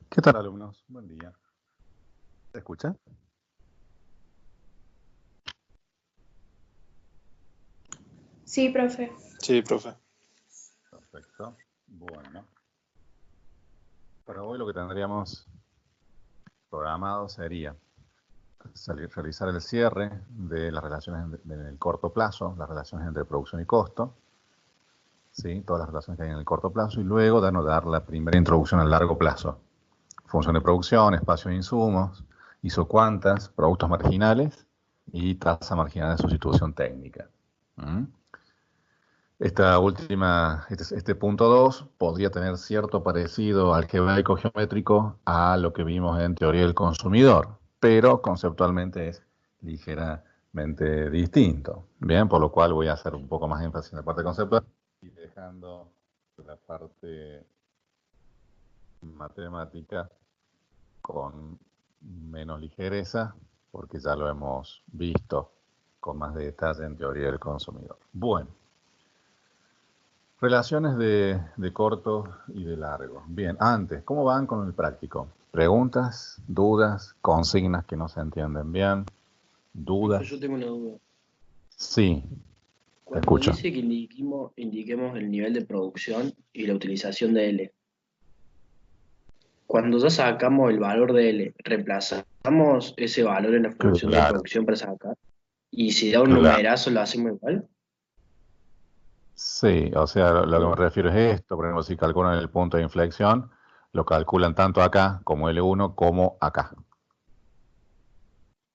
¿Qué tal, alumnos? Buen día. ¿Se escucha? Sí, profe. Sí, profe. Perfecto. Bueno. Para hoy lo que tendríamos programado sería realizar el cierre de las relaciones en el corto plazo, las relaciones entre producción y costo, ¿sí? Todas las relaciones que hay en el corto plazo, y luego dar la primera introducción al largo plazo. Función de producción, espacio de insumos, isocuantas, productos marginales y tasa marginal de sustitución técnica. Este punto 2 podría tener cierto parecido algebraico geométrico a lo que vimos en teoría del consumidor, pero conceptualmente es ligeramente distinto. Bien, por lo cual voy a hacer un poco más énfasis en la parte conceptual y dejando la parte matemática con menos ligereza, porque ya lo hemos visto con más detalle en teoría del consumidor. Bueno. Relaciones de corto y de largo. Bien, antes, ¿cómo van con el práctico? ¿Preguntas, dudas, consignas que no se entienden bien? ¿Dudas? Yo tengo una duda. Sí, te Cuando escucho. dice que indiquemos el nivel de producción y la utilización de L, cuando ya sacamos el valor de L, reemplazamos ese valor en la función de Claro, producción para sacar, y si da un claro. numerazo lo hacemos igual. Sí, o sea, lo que me refiero es esto. Por ejemplo, si calculan el punto de inflexión, lo calculan tanto acá como L1 como acá.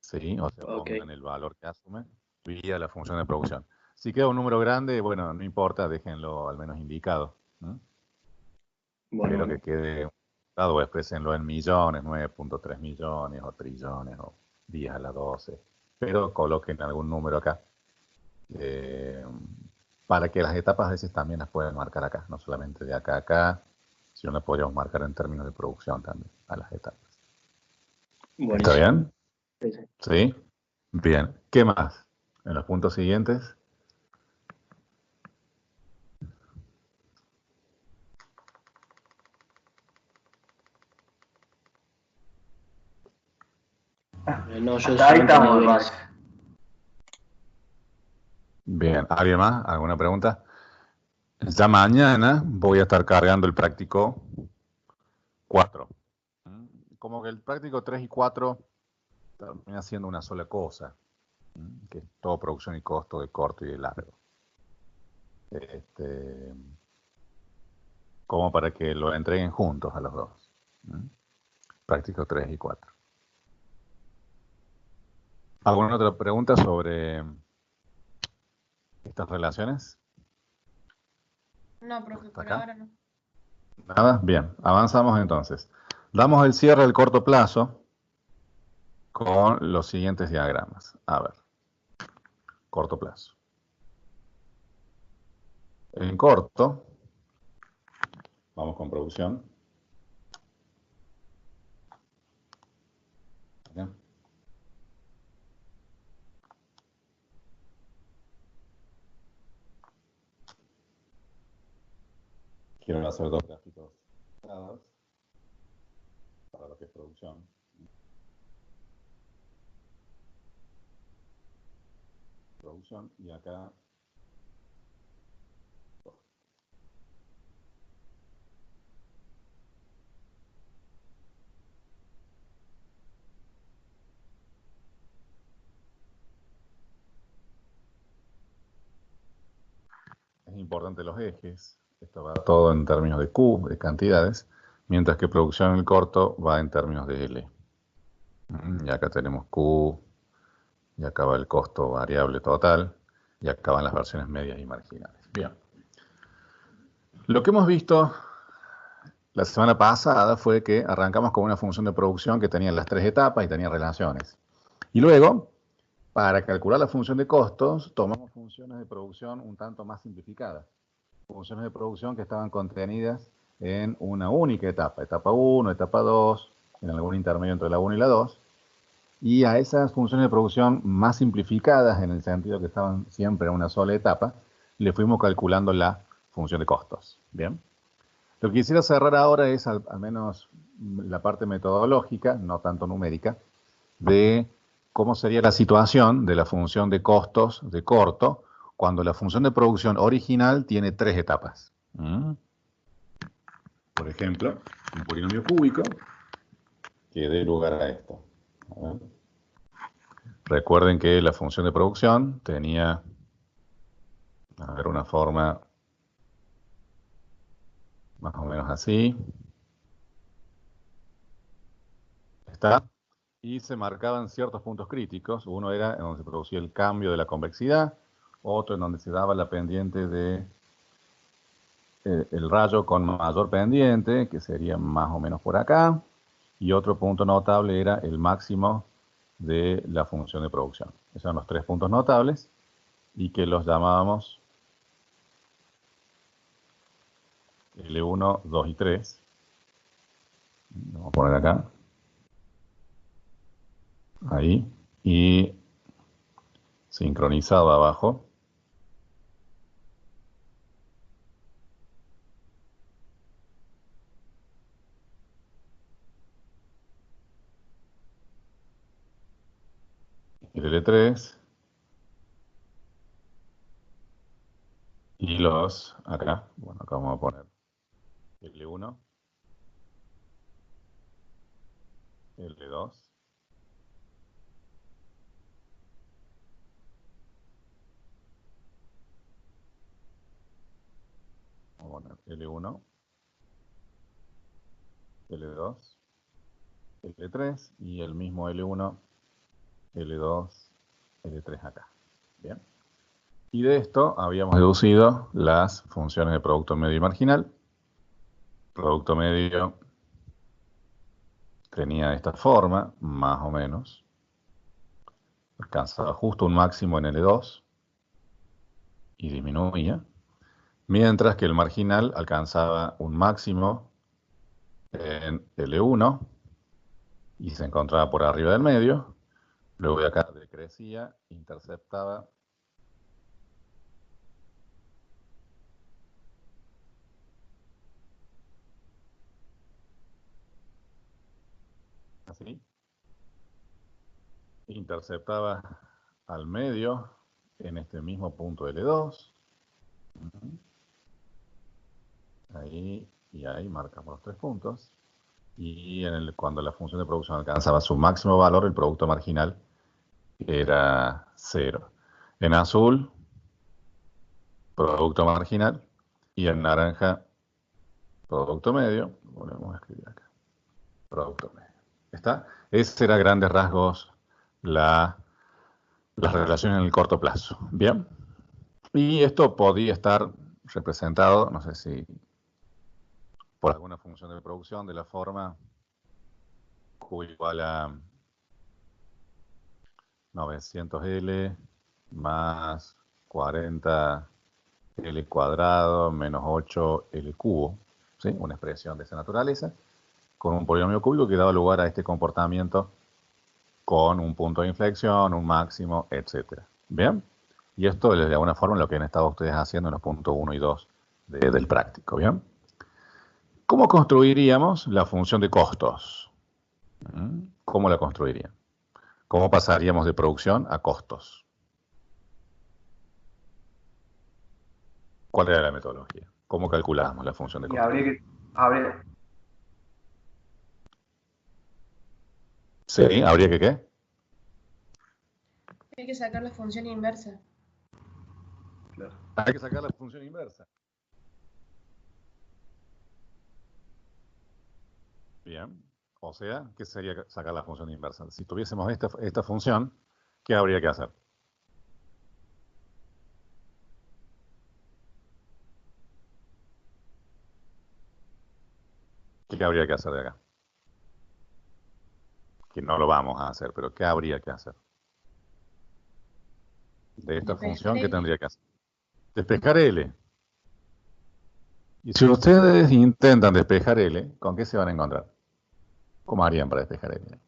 Sí, o sea, Ok. pongan el valor que asumen vía la función de producción. Si queda un número grande, bueno, no importa, déjenlo al menos indicado. Pero que quede dado o exprésenlo en millones, 9.3 millones o trillones o 10 a la 12. Pero coloquen algún número acá. Para que las etapas a veces también las pueden marcar acá, no solamente de acá a acá, sino las podríamos marcar en términos de producción también, a las etapas. ¿Está Buenísimo. bien? Sí, sí. ¿Sí? Bien. ¿Qué más? En los puntos siguientes. No, yo Hasta ahí solamente tenía estamos, dudas. Max. Bien. ¿Alguien más? ¿Alguna pregunta? Ya mañana voy a estar cargando el práctico 4. Como que el práctico 3 y 4 termina siendo una sola cosa, que es todo producción y costo de corto y de largo. Como para que lo entreguen juntos a los dos. Práctico 3 y 4. ¿Alguna otra pregunta sobre estas relaciones? No, profe, por ¿Acá? ahora no. Nada, bien, avanzamos entonces. Damos el cierre al corto plazo con los siguientes diagramas. A ver, corto plazo. En corto, vamos con producción. Bien. Quiero hacer dos gráficos para lo que es producción. Producción y acá es importante los ejes. Esto va todo en términos de Q, de cantidades, mientras que producción en el corto va en términos de L. Y acá tenemos Q, y acá va el costo variable total, y acá van las versiones medias y marginales. Bien. Lo que hemos visto la semana pasada fue que arrancamos con una función de producción que tenía las 3 etapas y tenía relaciones. Y luego, para calcular la función de costos, tomamos funciones de producción un tanto más simplificadas. Funciones de producción que estaban contenidas en una única etapa, etapa 1, etapa 2, en algún intermedio entre la 1 y la 2, y a esas funciones de producción más simplificadas, en el sentido que estaban siempre en una sola etapa, le fuimos calculando la función de costos. Bien. Lo que quisiera cerrar ahora es al menos la parte metodológica, no tanto numérica, de cómo sería la situación de la función de costos de corto cuando la función de producción original tiene 3 etapas. Por ejemplo, un polinomio cúbico que dé lugar a esto. A ver. Recuerden que la función de producción tenía, a ver, una forma más o menos así. Está. Y se marcaban ciertos puntos críticos. Uno era en donde se producía el cambio de la convexidad, otro en donde se daba la pendiente de el rayo con mayor pendiente, que sería más o menos por acá, y otro punto notable era el máximo de la función de producción. Esos eran los 3 puntos notables, y que los llamábamos L1, 2 y 3. Vamos a poner acá. Ahí. Y sincronizado abajo. El L3. Y los, acá, bueno, acá vamos a poner L1, L2, vamos a poner L1, L2, L3 y el mismo L1, L2, L3 acá. Bien. Y de esto habíamos deducido las funciones de producto medio y marginal. Producto medio tenía esta forma, más o menos. Alcanzaba justo un máximo en L2 y disminuía. Mientras que el marginal alcanzaba un máximo en L1 y se encontraba por arriba del medio. Luego de acá decrecía, interceptaba. Así. Interceptaba al medio en este mismo punto L2. Ahí y ahí marcamos los 3 puntos. Y cuando la función de producción alcanzaba su máximo valor, el producto marginal era 0. En azul, producto marginal. Y en naranja, producto medio. Volvemos a escribir acá. Producto medio. ¿Está? Ese era a grandes rasgos las relaciones en el corto plazo. Bien. Y esto podía estar representado, no sé si por alguna función de producción de la forma Q igual a 900L más 40L cuadrado menos 8L cubo, ¿sí? Una expresión de esa naturaleza, con un polinomio cúbico que daba lugar a este comportamiento con un punto de inflexión, un máximo, etc. ¿Bien? Y esto es de alguna forma lo que han estado ustedes haciendo en los puntos 1 y 2 del práctico. ¿Bien? ¿Cómo construiríamos la función de costos? ¿Cómo la construirían? ¿Cómo pasaríamos de producción a costos? ¿Cuál era la metodología? ¿Cómo calculábamos la función de Y costos? Sí, ¿habría que qué? Hay que sacar la función inversa. claro. Hay que sacar la función inversa. Bien. O sea, ¿qué sería sacar la función inversa? Si tuviésemos esta función, ¿qué habría que hacer? ¿Qué habría que hacer de acá? Que no lo vamos a hacer, pero ¿qué habría que hacer? De esta Despejar función, ¿qué L. tendría que hacer? Despejar L. Y si ustedes intentan despejar L, ¿con qué se van a encontrar? ¿Cómo harían para despejar L?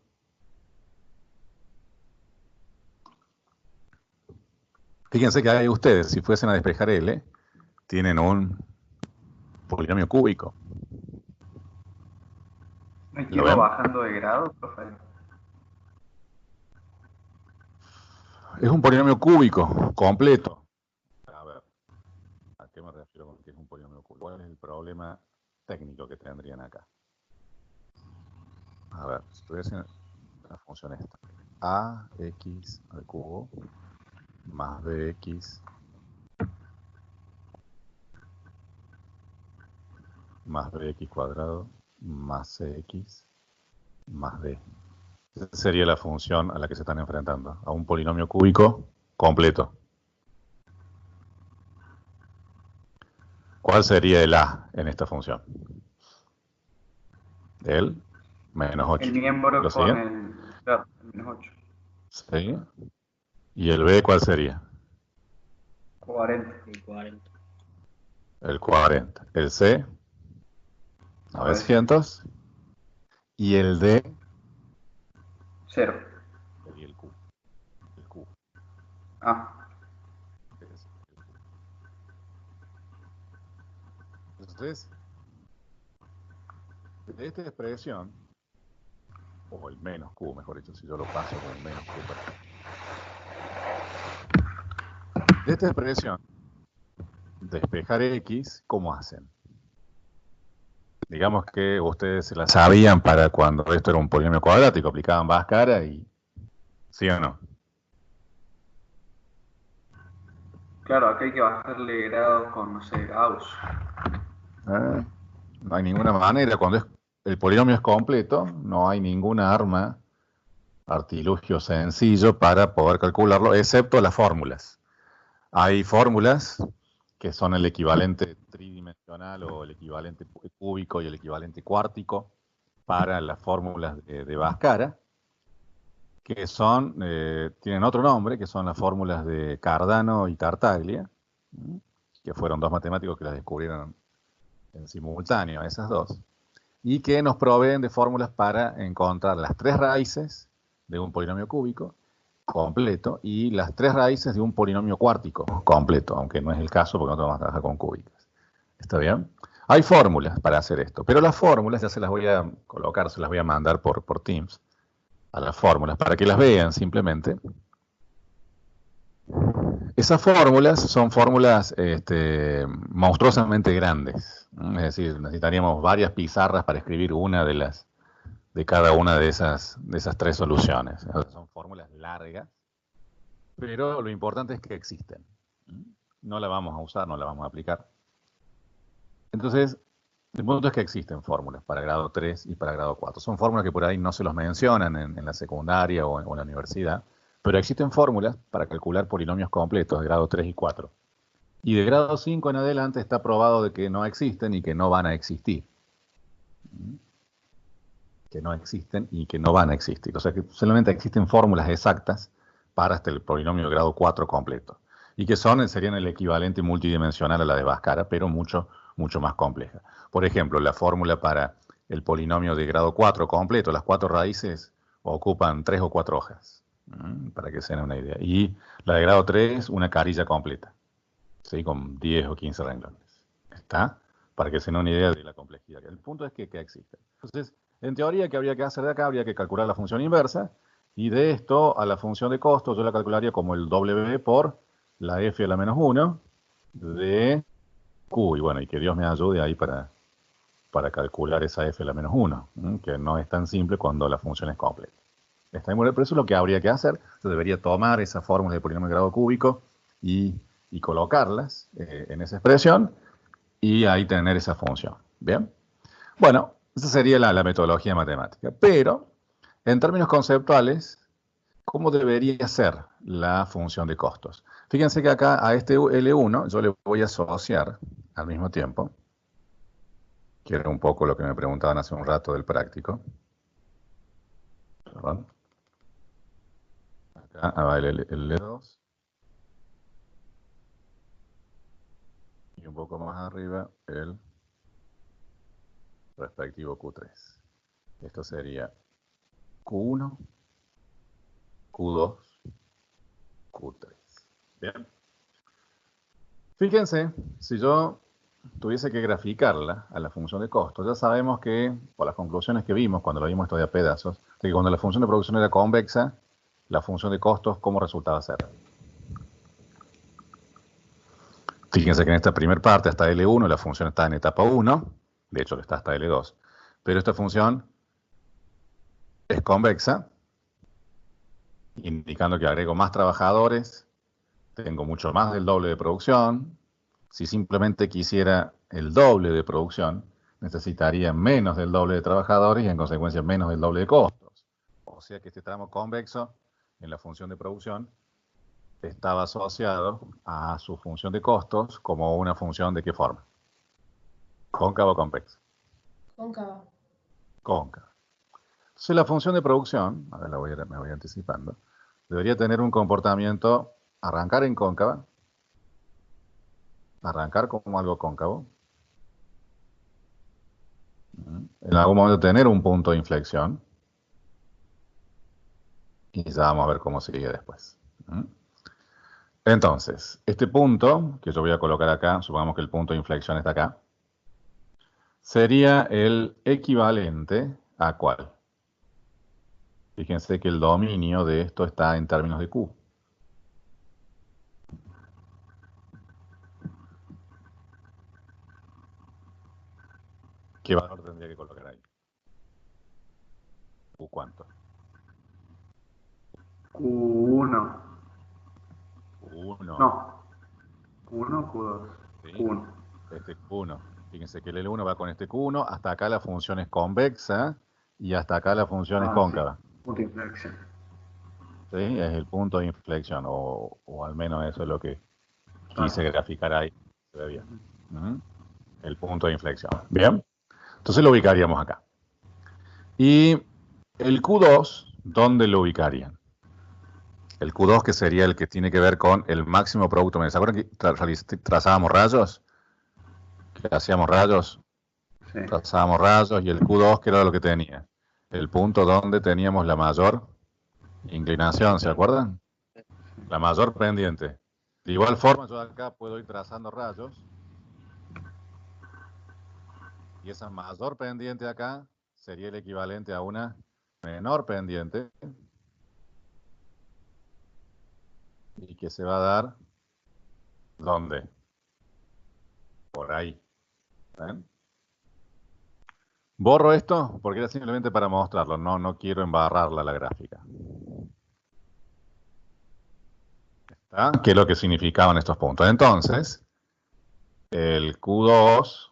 Fíjense que ahí ustedes, si fuesen a despejar L, tienen un polinomio cúbico. ¿No es que ¿Lo va ven? bajando de grado, profe? Es un polinomio cúbico, completo. A ver, ¿a qué me refiero con que es un polinomio cúbico? ¿Cuál es el problema técnico que tendrían acá? A ver, si tuviesen la función esta. AX al cubo más BX más BX cuadrado más CX más D. Esa sería la función a la que se están enfrentando, a un polinomio cúbico completo. ¿Cuál sería el A en esta función? El menos 8. El miembro ¿Lo con siguen? claro, el menos 8. Sí. ¿Y el B cuál sería? 40. El 40. El 40. El C, 900. Y el D 0. sería el Q. El Q. Ah, Entonces, de esta expresión, o el menos Q, mejor dicho, si yo lo paso con el menos Q para acá. De esta expresión, despejar X, ¿cómo hacen? Digamos que ustedes se la sabían para cuando esto era un polinomio cuadrático, aplicaban Bhaskara y... ¿Sí o no? claro, acá hay que bajarle grado con, no sé, Gauss. No hay ninguna manera. Cuando el polinomio es completo, no hay ninguna arma, artilugio sencillo para poder calcularlo, excepto las fórmulas. Hay fórmulas que son el equivalente tridimensional o el equivalente cúbico y el equivalente cuártico para las fórmulas de Bhaskara, que son, tienen otro nombre, que son las fórmulas de Cardano y Tartaglia, que fueron dos matemáticos que las descubrieron en simultáneo, esas dos, y que nos proveen de fórmulas para encontrar las tres raíces de un polinomio cúbico completo y las tres raíces de un polinomio cuártico completo, aunque no es el caso porque nosotros vamos a trabajar con cúbicas. ¿Está bien? Hay fórmulas para hacer esto, pero las fórmulas ya se las voy a colocar, se las voy a mandar por Teams a las fórmulas para que las vean simplemente. Esas fórmulas son fórmulas monstruosamente grandes. Es decir, necesitaríamos varias pizarras para escribir una de cada una de esas tres soluciones. Son fórmulas largas, pero lo importante es que existen. No la vamos a usar, no la vamos a aplicar. Entonces, el punto es que existen fórmulas para grado 3 y para grado 4. Son fórmulas que por ahí no se los mencionan en la secundaria o en la universidad, pero existen fórmulas para calcular polinomios completos de grado 3 y 4. Y de grado 5 en adelante está probado de que no existen y que no van a existir. Que no existen y que no van a existir. O sea que solamente existen fórmulas exactas para hasta el polinomio de grado 4 completo. Y que serían el equivalente multidimensional a la de Bhaskara, pero mucho más compleja. Por ejemplo, la fórmula para el polinomio de grado 4 completo, las cuatro raíces ocupan 3 o 4 hojas, para que se den una idea. Y la de grado 3, una carilla completa, ¿sí? Con 10 o 15 renglones. ¿Está? Para que se den una idea de la complejidad. El punto es que existe. Entonces, en teoría, ¿qué habría que hacer de acá? Habría que calcular la función inversa, y de esto a la función de costo yo la calcularía como el W por la f a la menos 1 de Q. Y bueno, y que Dios me ayude ahí para calcular esa f a la menos 1, que no es tan simple cuando la función es completa. Está muy bien, pero eso es lo que habría que hacer. Yo debería tomar esa fórmula de polinomio de grado cúbico y colocarlas en esa expresión y ahí tener esa función. ¿Bien? Bueno, esa sería la metodología matemática. Pero, en términos conceptuales, ¿cómo debería ser la función de costos? Fíjense que acá a este L1 yo le voy a asociar al mismo tiempo, que era un poco lo que me preguntaban hace un rato del práctico. Perdón. Acá va el L2. Y un poco más arriba el respectivo Q3. Esto sería Q1, Q2, Q3. Bien. Fíjense, si yo tuviese que graficarla a la función de costos, ya sabemos que, por las conclusiones que vimos cuando lo vimos esto de a pedazos, de que cuando la función de producción era convexa, la función de costos, ¿cómo resultaba ser? Fíjense que en esta primera parte, hasta L1, la función está en etapa 1, de hecho está hasta L2, pero esta función es convexa, indicando que agrego más trabajadores, tengo mucho más del doble de producción. Si simplemente quisiera el doble de producción, necesitaría menos del doble de trabajadores y en consecuencia menos del doble de costos. O sea que este tramo convexo en la función de producción estaba asociado a su función de costos como una función ¿de qué forma? ¿Cóncava o convexa? Cóncava. Cóncava. Entonces la función de producción, a ver, me voy anticipando, debería tener un comportamiento, arrancar en cóncava, arrancar como algo cóncavo, en algún momento tener un punto de inflexión, y ya vamos a ver cómo sigue después. Entonces, este punto, que yo voy a colocar acá, supongamos que el punto de inflexión está acá, sería el equivalente a ¿cuál? Fíjense que el dominio de esto está en términos de Q. ¿Qué valor tendría que colocar ahí? ¿Q cuánto? Q1. Q1. No. Q1, Q2. ¿Sí? Q1. Este Q1. Fíjense que el L1 va con este Q1, hasta acá la función es convexa y hasta acá la función es Ah, sí. cóncava. Punto de inflexión. ¿Sí? Es el punto de inflexión, o al menos eso es lo que quise Claro. graficar ahí. Se ve bien. El punto de inflexión. Bien. Entonces lo ubicaríamos acá. Y el Q2, ¿dónde lo ubicarían? El Q2 que sería el que tiene que ver con el máximo producto medio. ¿Se acuerdan que trazábamos rayos? Que hacíamos rayos, Sí. trazábamos rayos y el Q2 que era lo que tenía. El punto donde teníamos la mayor inclinación, ¿se acuerdan? La mayor pendiente. De igual forma yo acá puedo ir trazando rayos y esa mayor pendiente acá sería el equivalente a una menor pendiente y que se va a dar ¿dónde? Por ahí. ¿Ven? Borro esto porque era simplemente para mostrarlo, no quiero embarrarla la gráfica. ¿Está? ¿Qué es lo que significaban estos puntos? Entonces, el Q2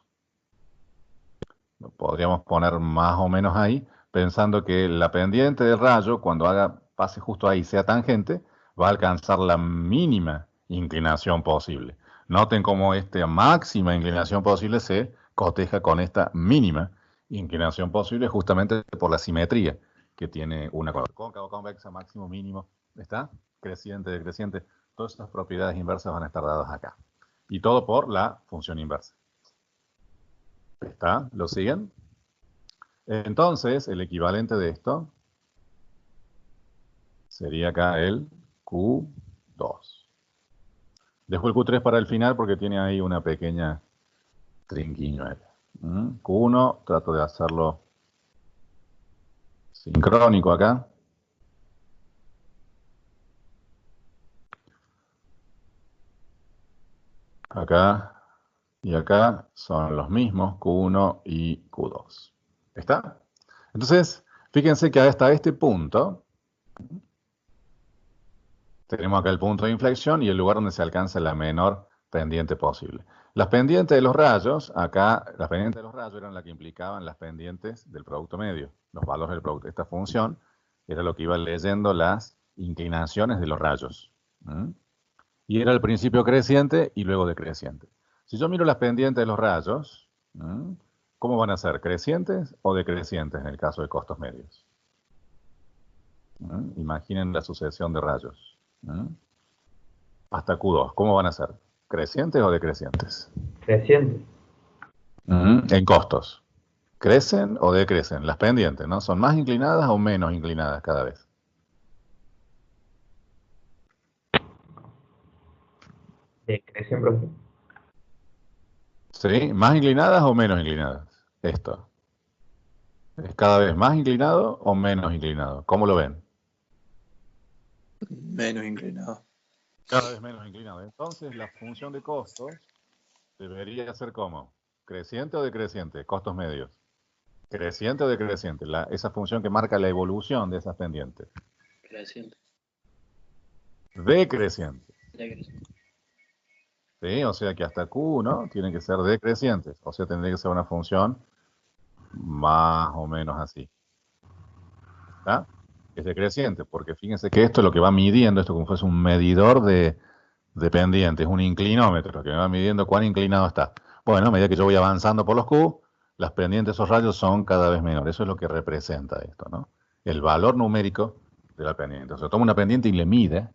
lo podríamos poner más o menos ahí, pensando que la pendiente del rayo, cuando pase justo ahí, sea tangente, va a alcanzar la mínima inclinación posible. Noten cómo esta máxima inclinación posible se coteja con esta mínima inclinación posible justamente por la simetría que tiene una con la cóncava, convexa, máximo, mínimo, ¿está? Creciente, decreciente. Todas estas propiedades inversas van a estar dadas acá. Y todo por la función inversa. ¿Está? ¿Lo siguen? Entonces, el equivalente de esto sería acá el Q2. Dejo el Q3 para el final porque tiene ahí una pequeña trinquiñuela. Q1, trato de hacerlo sincrónico acá. Acá y acá son los mismos, Q1 y Q2. ¿Está? Entonces, fíjense que hasta este punto tenemos acá el punto de inflexión y el lugar donde se alcanza la menor pendiente posible. Las pendientes de los rayos, acá, las pendientes de los rayos eran las que implicaban las pendientes del producto medio, los valores del producto. Esta función era lo que iba leyendo las inclinaciones de los rayos. Y era el principio creciente y luego decreciente. Si yo miro las pendientes de los rayos, ¿cómo van a ser? ¿Crecientes o decrecientes en el caso de costos medios? Imaginen la sucesión de rayos. Hasta Q2, ¿cómo van a ser? ¿Crecientes o decrecientes? Creciente. En costos. ¿Crecen o decrecen? Las pendientes, ¿no? ¿Son más inclinadas o menos inclinadas cada vez? Decrecen, profe. ¿Sí? ¿Más inclinadas o menos inclinadas? Esto. ¿Es cada vez más inclinado o menos inclinado? ¿Cómo lo ven? Menos inclinado. Cada vez menos inclinado. Entonces, la función de costos debería ser como, ¿creciente o decreciente? Costos medios. ¿Creciente o decreciente? Esa función que marca la evolución de esas pendientes. Creciente. Decreciente. Decreciente. ¿Sí? O sea que hasta Q1 tiene que ser decrecientes. O sea, tendría que ser una función más o menos así. ¿Está? Es decreciente, porque fíjense que esto es lo que va midiendo, esto como fuese un medidor de pendientes, un inclinómetro, que me va midiendo cuán inclinado está. Bueno, a medida que yo voy avanzando por los Q, las pendientes, esos rayos son cada vez menores. Eso es lo que representa esto, ¿no? El valor numérico de la pendiente. O sea, toma una pendiente y le mira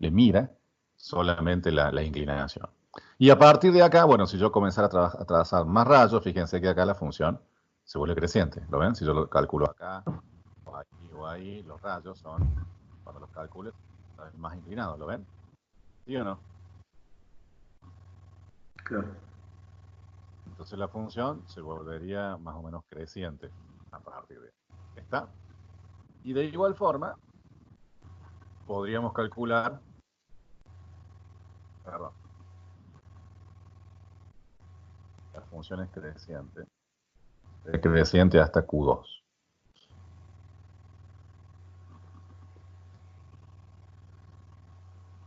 solamente la inclinación. Y a partir de acá, bueno, si yo comenzara a trazar más rayos, fíjense que acá la función se vuelve creciente. ¿Lo ven? Si yo lo calculo acá, o ahí, los rayos son, cuando los calcules, más inclinados. ¿Lo ven? ¿Sí o no? Claro. Entonces la función se volvería más o menos creciente a partir de ahí. ¿Está? Y de igual forma, podríamos calcular, perdón, la función es creciente hasta Q2.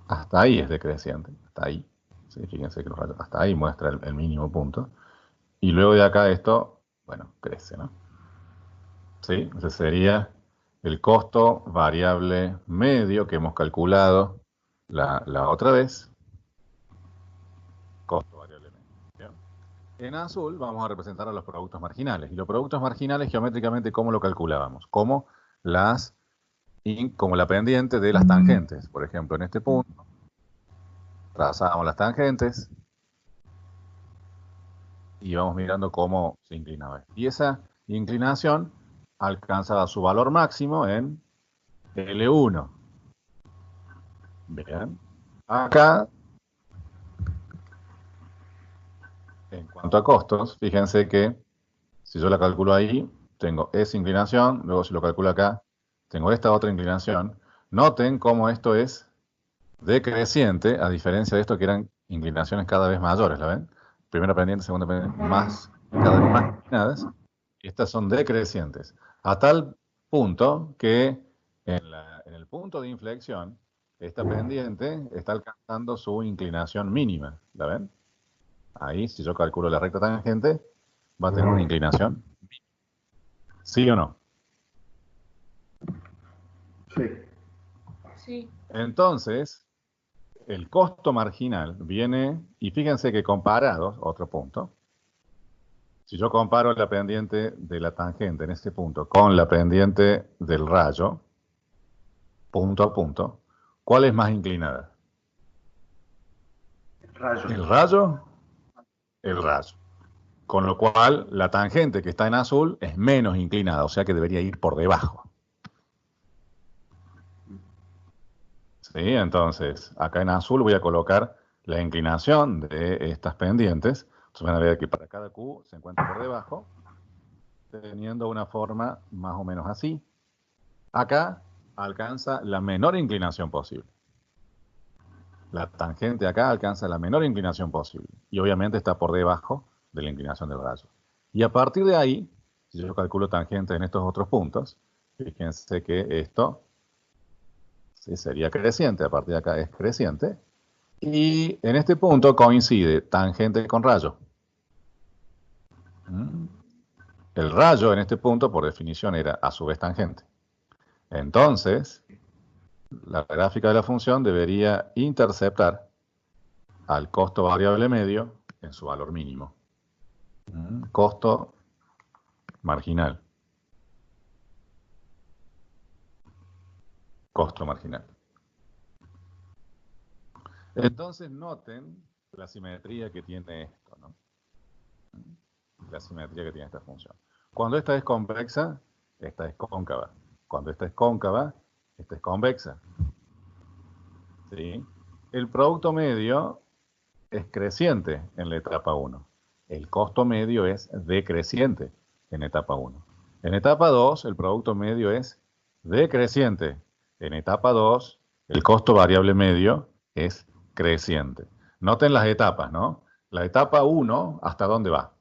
Hasta ahí es decreciente, hasta ahí. Sí, fíjense que hasta ahí muestra el mínimo punto. Y luego de acá esto, bueno, crece, ¿no? ¿Sí? Ese sería el costo variable medio que hemos calculado la otra vez. Costo variable medio. ¿Bien? En azul vamos a representar a los productos marginales. Y los productos marginales geométricamente, ¿cómo lo calculábamos? Como la pendiente de las tangentes. Por ejemplo, en este punto, trazábamos las tangentes y vamos mirando cómo se inclinaba. Y esa inclinación alcanzaba su valor máximo en L1. Bien. Acá, en cuanto a costos, fíjense que si yo la calculo ahí, tengo esa inclinación, luego si lo calculo acá, tengo esta otra inclinación. Noten cómo esto es decreciente, a diferencia de esto que eran inclinaciones cada vez mayores, ¿la ven? Primera pendiente, segunda pendiente, cada vez más inclinadas. Y estas son decrecientes. A tal punto que en el punto de inflexión, esta pendiente está alcanzando su inclinación mínima, ¿la ven? Ahí, si yo calculo la recta tangente, va a tener una inclinación. ¿Sí o no? Sí. Sí. Entonces, el costo marginal viene, y fíjense que comparados, otro punto, si yo comparo la pendiente de la tangente en este punto con la pendiente del rayo, punto a punto, ¿cuál es más inclinada? Rayo. ¿El rayo? El rayo. Con lo cual, la tangente que está en azul es menos inclinada, o sea que debería ir por debajo. ¿Sí? Entonces, acá en azul voy a colocar la inclinación de estas pendientes. Entonces van a ver que para cada Q se encuentra por debajo, teniendo una forma más o menos así. Acá alcanza la menor inclinación posible. La tangente acá alcanza la menor inclinación posible. Y obviamente está por debajo de la inclinación del rayo. Y a partir de ahí, si yo calculo tangentes en estos otros puntos, fíjense que esto sí, sería creciente. A partir de acá es creciente. Y en este punto coincide tangente con rayo. El rayo en este punto, por definición, era a su vez tangente. Entonces, la gráfica de la función debería interceptar al costo variable medio en su valor mínimo. Costo marginal. Costo marginal. Entonces, noten la simetría que tiene esto, ¿no? La simetría que tiene esta función. Cuando esta es convexa, esta es cóncava. Cuando esta es cóncava, esta es convexa. ¿Sí? El producto medio es creciente en la etapa 1. el costo medio es decreciente en etapa 1. En etapa 2, el producto medio es decreciente. En etapa 2, el costo variable medio es creciente. Noten las etapas, ¿no? La etapa 1, ¿hasta dónde va?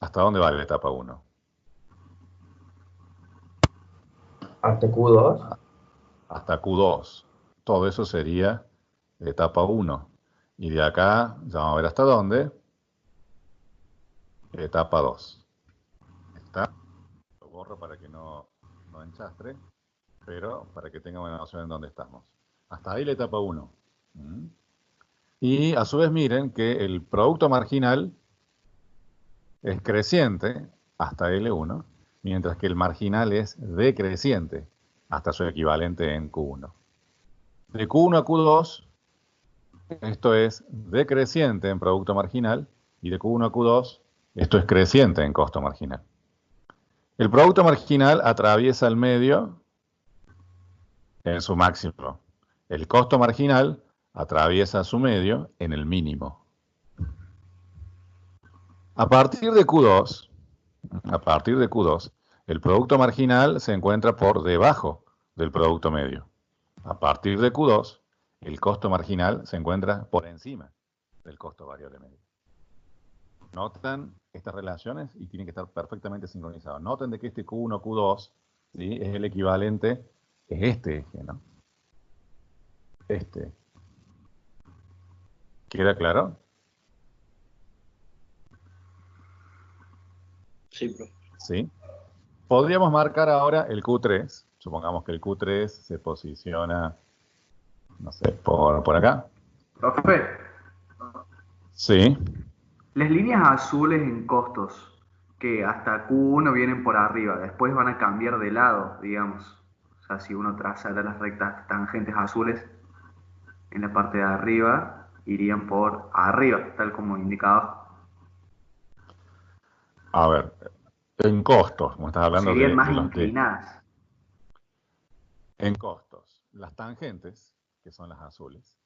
¿Hasta dónde va la etapa 1? Hasta Q2. Hasta Q2. Todo eso sería etapa 1. Y de acá, ya vamos a ver hasta dónde. Etapa 2. ¿Está? Lo borro para que no enchastre, pero para que tengan una noción en dónde estamos. Hasta ahí la etapa 1. Y a su vez miren que el producto marginal es creciente hasta L1, mientras que el marginal es decreciente hasta su equivalente en Q1. De Q1 a Q2, esto es decreciente en producto marginal, y de Q1 a Q2, esto es creciente en costo marginal. El producto marginal atraviesa el medio en su máximo. El costo marginal atraviesa su medio en el mínimo. A partir de Q2, el producto marginal se encuentra por debajo del producto medio. A partir de Q2, el costo marginal se encuentra por encima del costo variable medio. Notan estas relaciones y tienen que estar perfectamente sincronizados. Noten de que este Q1, Q2, ¿sí?, es el equivalente, es este eje, ¿no? Este. ¿Queda claro? Sí, profe. ¿Sí? Podríamos marcar ahora el Q3. Supongamos que el Q3 se posiciona, no sé, por acá. Profe, Sí. las líneas azules en costos, que hasta Q1 vienen por arriba, después van a cambiar de lado, digamos. O sea, si uno trazara las rectas tangentes azules en la parte de arriba, irían por arriba, tal como indicado. A ver, en costos, como estás hablando Serían más de los inclinadas. en costos, las tangentes, que son las azules,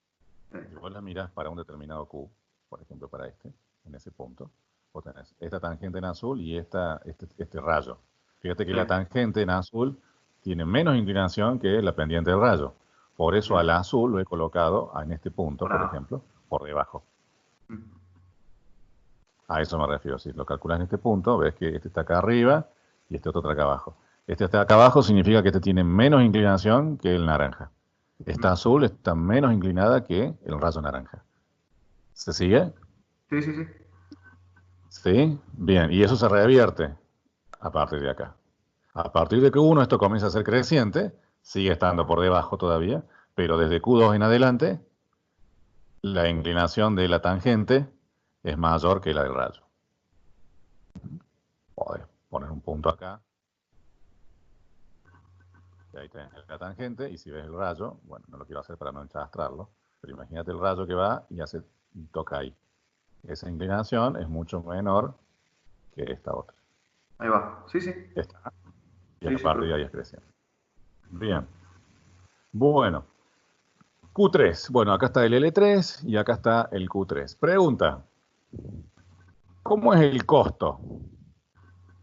Sí. si vos las miras para un determinado Q, por ejemplo para en ese punto, vos tenés esta tangente en azul y este rayo. Fíjate que Sí. la tangente en azul tiene menos inclinación que la pendiente del rayo. Por eso Sí. al azul lo he colocado en este punto, Por por abajo. ejemplo, por debajo. Mm. A eso me refiero. Si lo calculas en este punto, ves que este está acá arriba y este otro está acá abajo. Este está acá abajo significa que este tiene menos inclinación que el naranja. Esta azul está menos inclinada que el rayo naranja. ¿Se sigue? Sí, sí, sí. ¿Sí? Bien, y eso se revierte a partir de acá. A partir de Q1 esto comienza a ser creciente, sigue estando por debajo todavía, pero desde Q2 en adelante la inclinación de la tangente es mayor que la del rayo. Podés poner un punto acá. Y ahí tenés la tangente, y si ves el rayo, bueno, no lo quiero hacer para no enchastrarlo, pero imagínate el rayo que va y toca ahí. Esa inclinación es mucho menor que esta otra. Ahí va. Sí, sí. Esta. Y Sí, a sí, partir de profe. ahí es creciente. Bien. Bueno. Q3. Bueno, acá está el L3 y acá está el Q3. Pregunta. ¿Cómo es el costo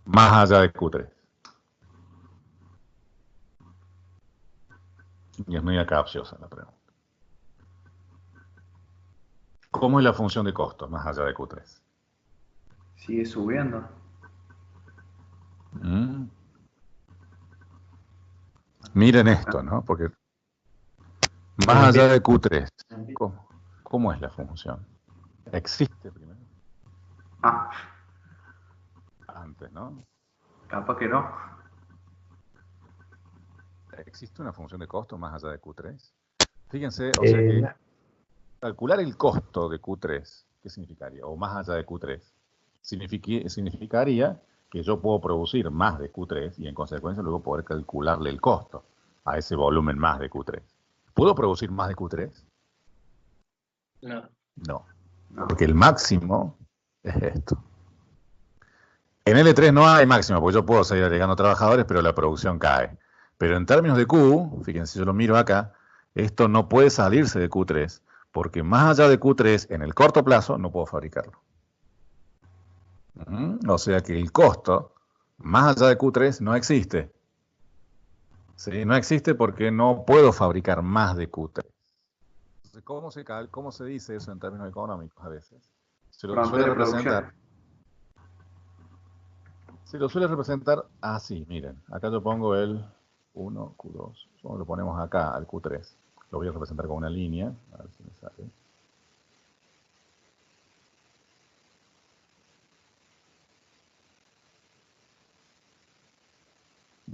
más allá de Q3? Y es media capciosa la pregunta. ¿Cómo es la función de costo más allá de Q3? Sigue subiendo. Miren esto, ¿no? Porque más allá de Q3, ¿cómo es la función? ¿Existe primero? Ah, Antes, ¿no? capaz que no. ¿Existe una función de costo más allá de Q3? Fíjense, o sea que calcular el costo de Q3, ¿qué significaría? O más allá de Q3, significaría que yo puedo producir más de Q3 y en consecuencia luego poder calcularle el costo a ese volumen más de Q3. ¿Puedo producir más de Q3? No. No, No. porque el máximo es esto. En L3 no hay máximo, porque yo puedo seguir agregando trabajadores, pero la producción cae. Pero en términos de Q, fíjense, yo lo miro acá, esto no puede salirse de Q3, porque más allá de Q3, en el corto plazo, no puedo fabricarlo. O sea que el costo, más allá de Q3, no existe. ¿Sí? No existe porque no puedo fabricar más de Q3. Entonces, ¿cómo se dice eso en términos económicos a veces? Se lo suele representar. Se lo suele representar así, miren. Acá yo pongo el 1, Q2. Lo ponemos acá al Q3. Lo voy a representar con una línea. A ver si me sale.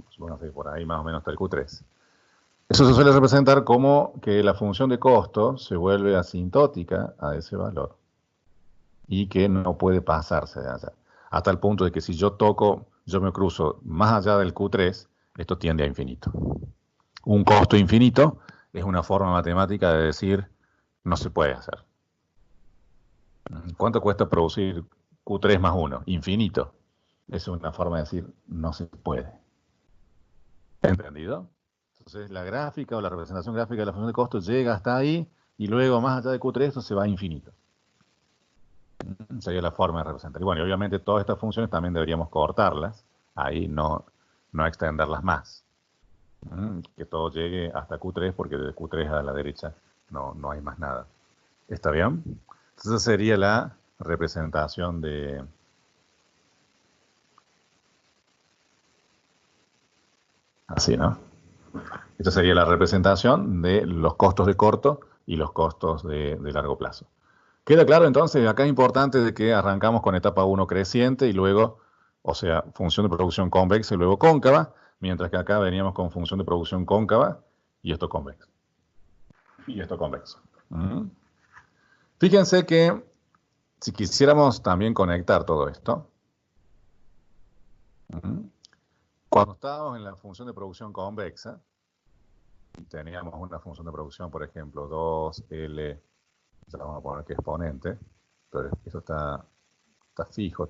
Supongo que por ahí más o menos está el Q3. Eso se suele representar como que la función de costo se vuelve asintótica a ese valor y que no puede pasarse de allá. Hasta el punto de que si yo me cruzo más allá del Q3, esto tiende a infinito. Un costo infinito es una forma matemática de decir no se puede hacer. ¿Cuánto cuesta producir Q3 más 1? Infinito. Eso es una forma de decir no se puede. ¿Entendido? Entonces la gráfica o la representación gráfica de la función de costo llega hasta ahí y luego más allá de Q3 esto se va a infinito. Sería la forma de representar. Y bueno, y obviamente todas estas funciones también deberíamos cortarlas, ahí no extenderlas más. Que todo llegue hasta Q3 porque de Q3 a la derecha no hay más nada. ¿Está bien? Entonces sería la representación de... Así, ¿no? Esta sería la representación de los costos de corto y los costos de largo plazo. ¿Queda claro entonces? Acá es importante de que arrancamos con etapa 1 creciente y luego, o sea, función de producción convexa y luego cóncava, mientras que acá veníamos con función de producción cóncava y esto convexo. Y esto convexo. Fíjense que si quisiéramos también conectar todo esto, cuando estábamos en la función de producción convexa, teníamos una función de producción, por ejemplo, 2L, ya vamos a poner que exponente, pero esto está fijo,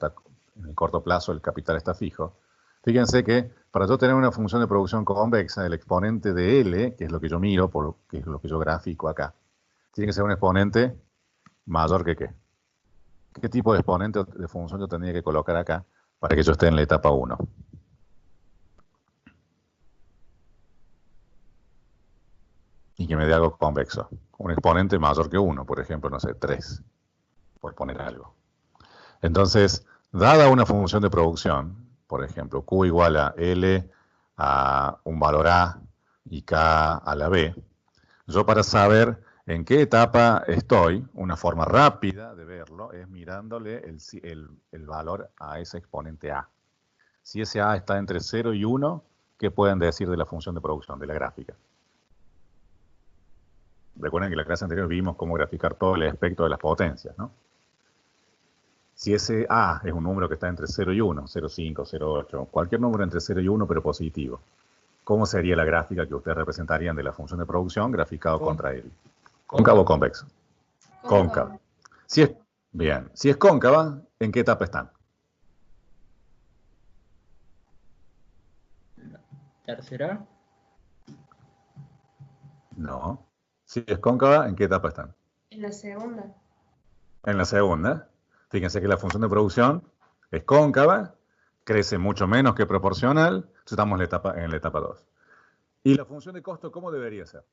en el corto plazo el capital está fijo. Fíjense que para yo tener una función de producción convexa, el exponente de L, que es lo que yo miro, que es lo que yo grafico acá, tiene que ser un exponente mayor que ¿qué? ¿Qué tipo de exponente de función yo tendría que colocar acá para que yo esté en la etapa 1? Y que me dé algo convexo. Un exponente mayor que 1, por ejemplo, no sé, 3, por poner algo. Entonces, dada una función de producción, por ejemplo, Q igual a L a un valor A y K a la B, yo para saber en qué etapa estoy, una forma rápida de verlo es mirándole el valor a ese exponente A. Si ese A está entre 0 y 1, ¿qué pueden decir de la función de producción, de la gráfica? Recuerden que en la clase anterior vimos cómo graficar todo el espectro de las potencias, ¿no? Si ese A es un número que está entre 0 y 1, 0,5, 0,8, cualquier número entre 0 y 1 pero positivo, ¿cómo sería la gráfica que ustedes representarían de la función de producción graficado contra él? ¿Cóncavo o convexo? Cóncava. Si es cóncava, ¿en qué etapa están? ¿Tercera? No. Si es cóncava, ¿en qué etapa están? En la segunda. En la segunda. Fíjense que la función de producción es cóncava, crece mucho menos que proporcional, entonces estamos en la etapa 2. ¿Y la función de costo cómo debería ser?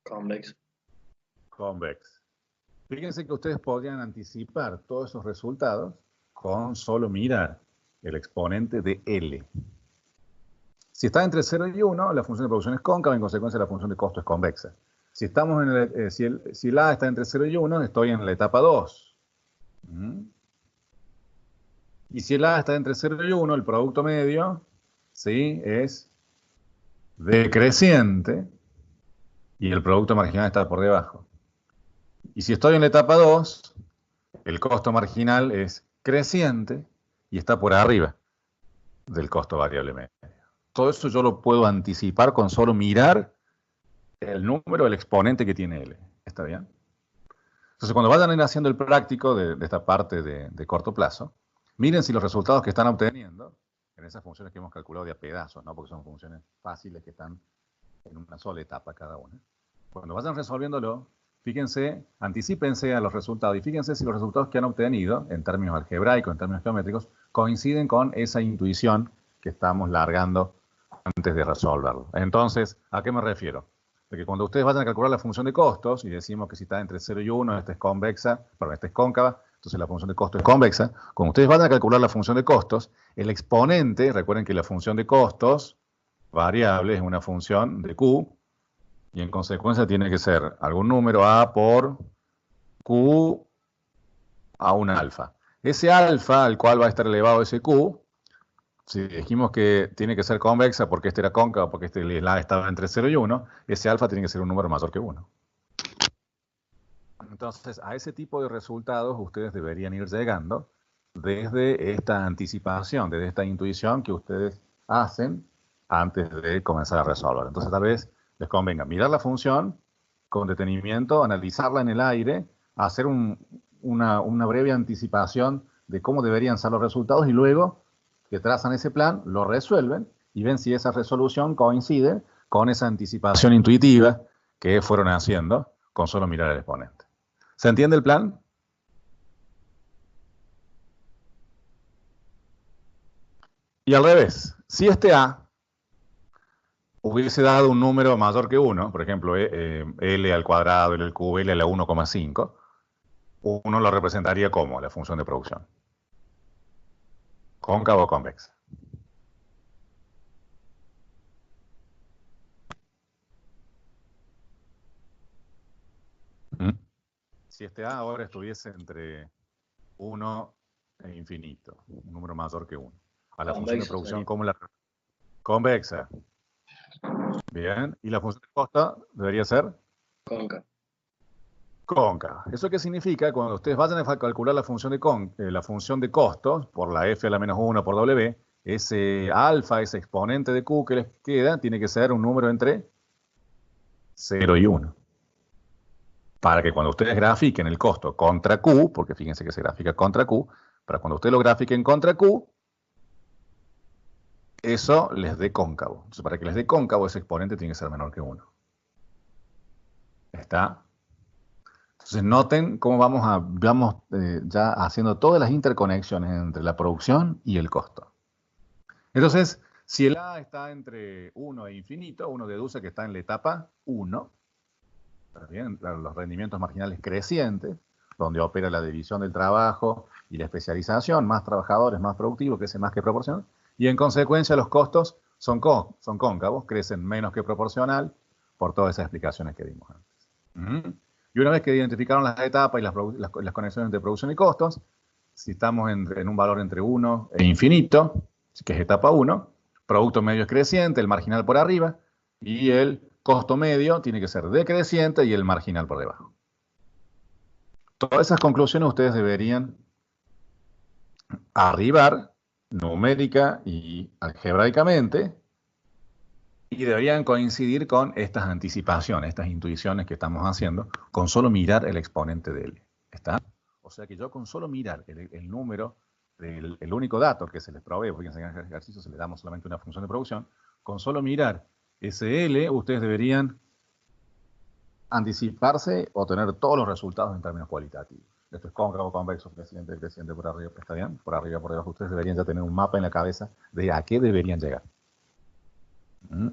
Convex. Convex. Fíjense que ustedes podrían anticipar todos esos resultados con solo mirar el exponente de L. Si está entre 0 y 1, la función de producción es cóncava, en consecuencia la función de costo es convexa. Si estamos si el A está entre 0 y 1, estoy en la etapa 2. Y si el A está entre 0 y 1, el producto medio, ¿sí?, es decreciente y el producto marginal está por debajo. Y si estoy en la etapa 2, el costo marginal es creciente y está por arriba del costo variable medio. Todo eso yo lo puedo anticipar con solo mirar el número, el exponente que tiene L. ¿Está bien? Entonces, cuando vayan a ir haciendo el práctico de esta parte de corto plazo, miren si los resultados que están obteniendo, en esas funciones que hemos calculado de a pedazos, ¿no?, porque son funciones fáciles que están en una sola etapa cada una. Cuando vayan resolviéndolo, fíjense, anticípense a los resultados y fíjense si los resultados que han obtenido, en términos algebraicos, en términos geométricos, coinciden con esa intuición que estamos largando antes de resolverlo. Entonces, ¿a qué me refiero? De que cuando ustedes vayan a calcular la función de costos, y decimos que si está entre 0 y 1, esta es convexa, perdón, esta es cóncava, entonces la función de costo es convexa. Cuando ustedes vayan a calcular la función de costos, el exponente, recuerden que la función de costos variable es una función de Q, y en consecuencia tiene que ser algún número A por Q a un alfa. Ese alfa, al cual va a estar elevado ese Q, si dijimos que tiene que ser convexa porque este era cóncavo, porque este la estaba entre 0 y 1, ese alfa tiene que ser un número mayor que 1. Entonces, a ese tipo de resultados ustedes deberían ir llegando desde esta anticipación, desde esta intuición que ustedes hacen antes de comenzar a resolver. Entonces, tal vez les convenga mirar la función con detenimiento, analizarla en el aire, hacer una breve anticipación de cómo deberían ser los resultados y luego que trazan ese plan, lo resuelven y ven si esa resolución coincide con esa anticipación intuitiva que fueron haciendo con solo mirar el exponente. ¿Se entiende el plan? Y al revés, si este A hubiese dado un número mayor que 1, por ejemplo, L al cuadrado, L al cubo, L a la 1,5, uno lo representaría como la función de producción. ¿Cóncava o convexa? Si este A ahora estuviese entre 1 e infinito, un número mayor que 1. A la función de producción, ¿cómo la? Convexa. Bien. ¿Y la función de costo debería ser? Cóncava. Cóncava. ¿Eso qué significa? Cuando ustedes vayan a calcular la función de costos por la f a la menos 1 por w, ese alfa, ese exponente de q que les queda, tiene que ser un número entre 0 y 1. Para que cuando ustedes grafiquen el costo contra q, porque fíjense que se grafica contra q, para cuando ustedes lo grafiquen contra q, eso les dé cóncavo. Entonces, para que les dé cóncavo, ese exponente tiene que ser menor que 1. ¿Está? Entonces, noten cómo vamos ya haciendo todas las interconexiones entre la producción y el costo. Entonces, si el A está entre 1 e infinito, uno deduce que está en la etapa 1. Bien, los rendimientos marginales crecientes, donde opera la división del trabajo y la especialización, más trabajadores, más productivos, crece más que proporcional, y en consecuencia los costos son cóncavos, crecen menos que proporcional, por todas esas explicaciones que dimos antes. Y una vez que identificaron las etapas y las conexiones entre producción y costos, si estamos en un valor entre 1 e infinito, que es etapa 1, producto medio es creciente, el marginal por arriba, y el costo medio tiene que ser decreciente y el marginal por debajo. Todas esas conclusiones ustedes deberían arribar numérica y algebraicamente y deberían coincidir con estas anticipaciones, estas intuiciones que estamos haciendo con solo mirar el exponente de L. ¿Está? O sea que yo con solo mirar el número, el único dato que se les provee, porque en ese ejercicio se le damos solamente una función de producción, con solo mirar ese L, ustedes deberían anticiparse o tener todos los resultados en términos cualitativos. Esto es cóncavo, convexo, creciente por arriba, ¿está bien? Por arriba, por debajo. Ustedes deberían ya tener un mapa en la cabeza de a qué deberían llegar.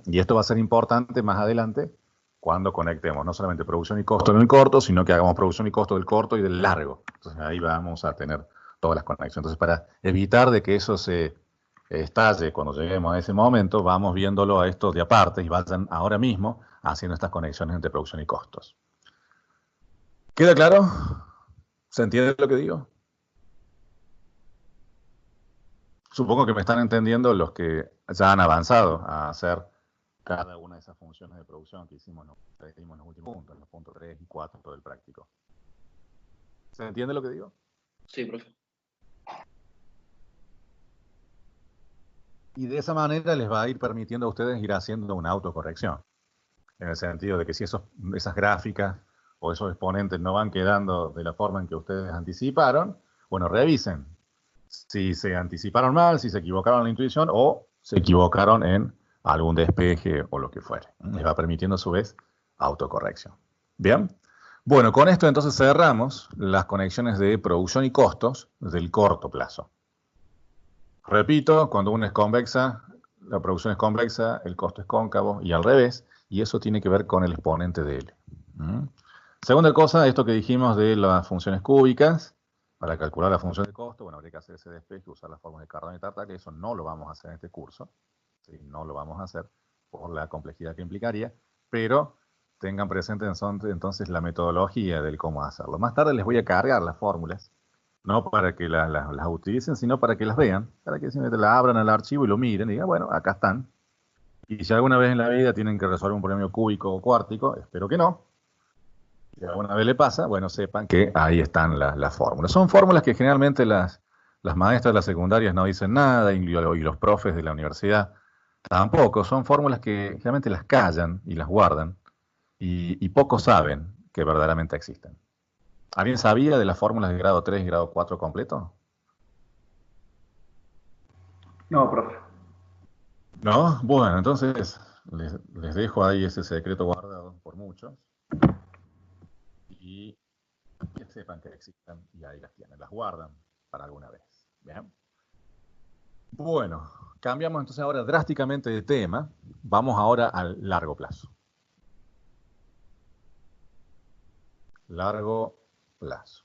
Y esto va a ser importante más adelante cuando conectemos no solamente producción y costo en el corto, sino que hagamos producción y costo del corto y del largo. Entonces ahí vamos a tener todas las conexiones. Entonces, para evitar de que eso se estalle cuando lleguemos a ese momento, vamos viéndolo a esto de aparte y vayan ahora mismo haciendo estas conexiones entre producción y costos. ¿Queda claro? ¿Se entiende lo que digo? Supongo que me están entendiendo los que ya han avanzado a hacer cada una de esas funciones de producción que hicimos en los últimos puntos, en los puntos 3 y 4 del práctico. ¿Se entiende lo que digo? Sí, profe. Y de esa manera les va a ir permitiendo a ustedes ir haciendo una autocorrección. En el sentido de que si esas gráficas o esos exponentes no van quedando de la forma en que ustedes anticiparon, bueno, revisen si se anticiparon mal, si se equivocaron en la intuición o se equivocaron en algún despeje o lo que fuere. Les va permitiendo a su vez autocorrección. ¿Bien? Bueno, con esto entonces cerramos las conexiones de producción y costos del corto plazo. Repito, cuando una es convexa, la producción es convexa, el costo es cóncavo y al revés, y eso tiene que ver con el exponente de L. Segunda cosa, esto que dijimos de las funciones cúbicas, para calcular la función de costo, bueno, habría que hacer ese despeje, usar las fórmulas de Cardano y Tarta, que eso no lo vamos a hacer en este curso, ¿sí? No lo vamos a hacer por la complejidad que implicaría, pero tengan presente entonces la metodología del cómo hacerlo. Más tarde les voy a cargar las fórmulas, no para que las utilicen, sino para que las vean, para que simplemente la abran al archivo y lo miren y digan, bueno, acá están. Y si alguna vez en la vida tienen que resolver un polinomio cúbico o cuártico, espero que no, si alguna vez le pasa, bueno, sepan que ahí están las fórmulas. Son fórmulas que generalmente las maestras de las secundarias no dicen nada, y los profes de la universidad tampoco. Son fórmulas que generalmente las callan y las guardan, y pocos saben que verdaderamente existen. ¿Alguien sabía de las fórmulas de grado 3 y grado 4 completo? No, profe. ¿No? Bueno, entonces les dejo ahí ese secreto guardado por muchos. Y que sepan que existen y ahí las tienen, las guardan para alguna vez. ¿Bien? Bueno, cambiamos entonces ahora drásticamente de tema. Vamos ahora al largo plazo. Largo plazo.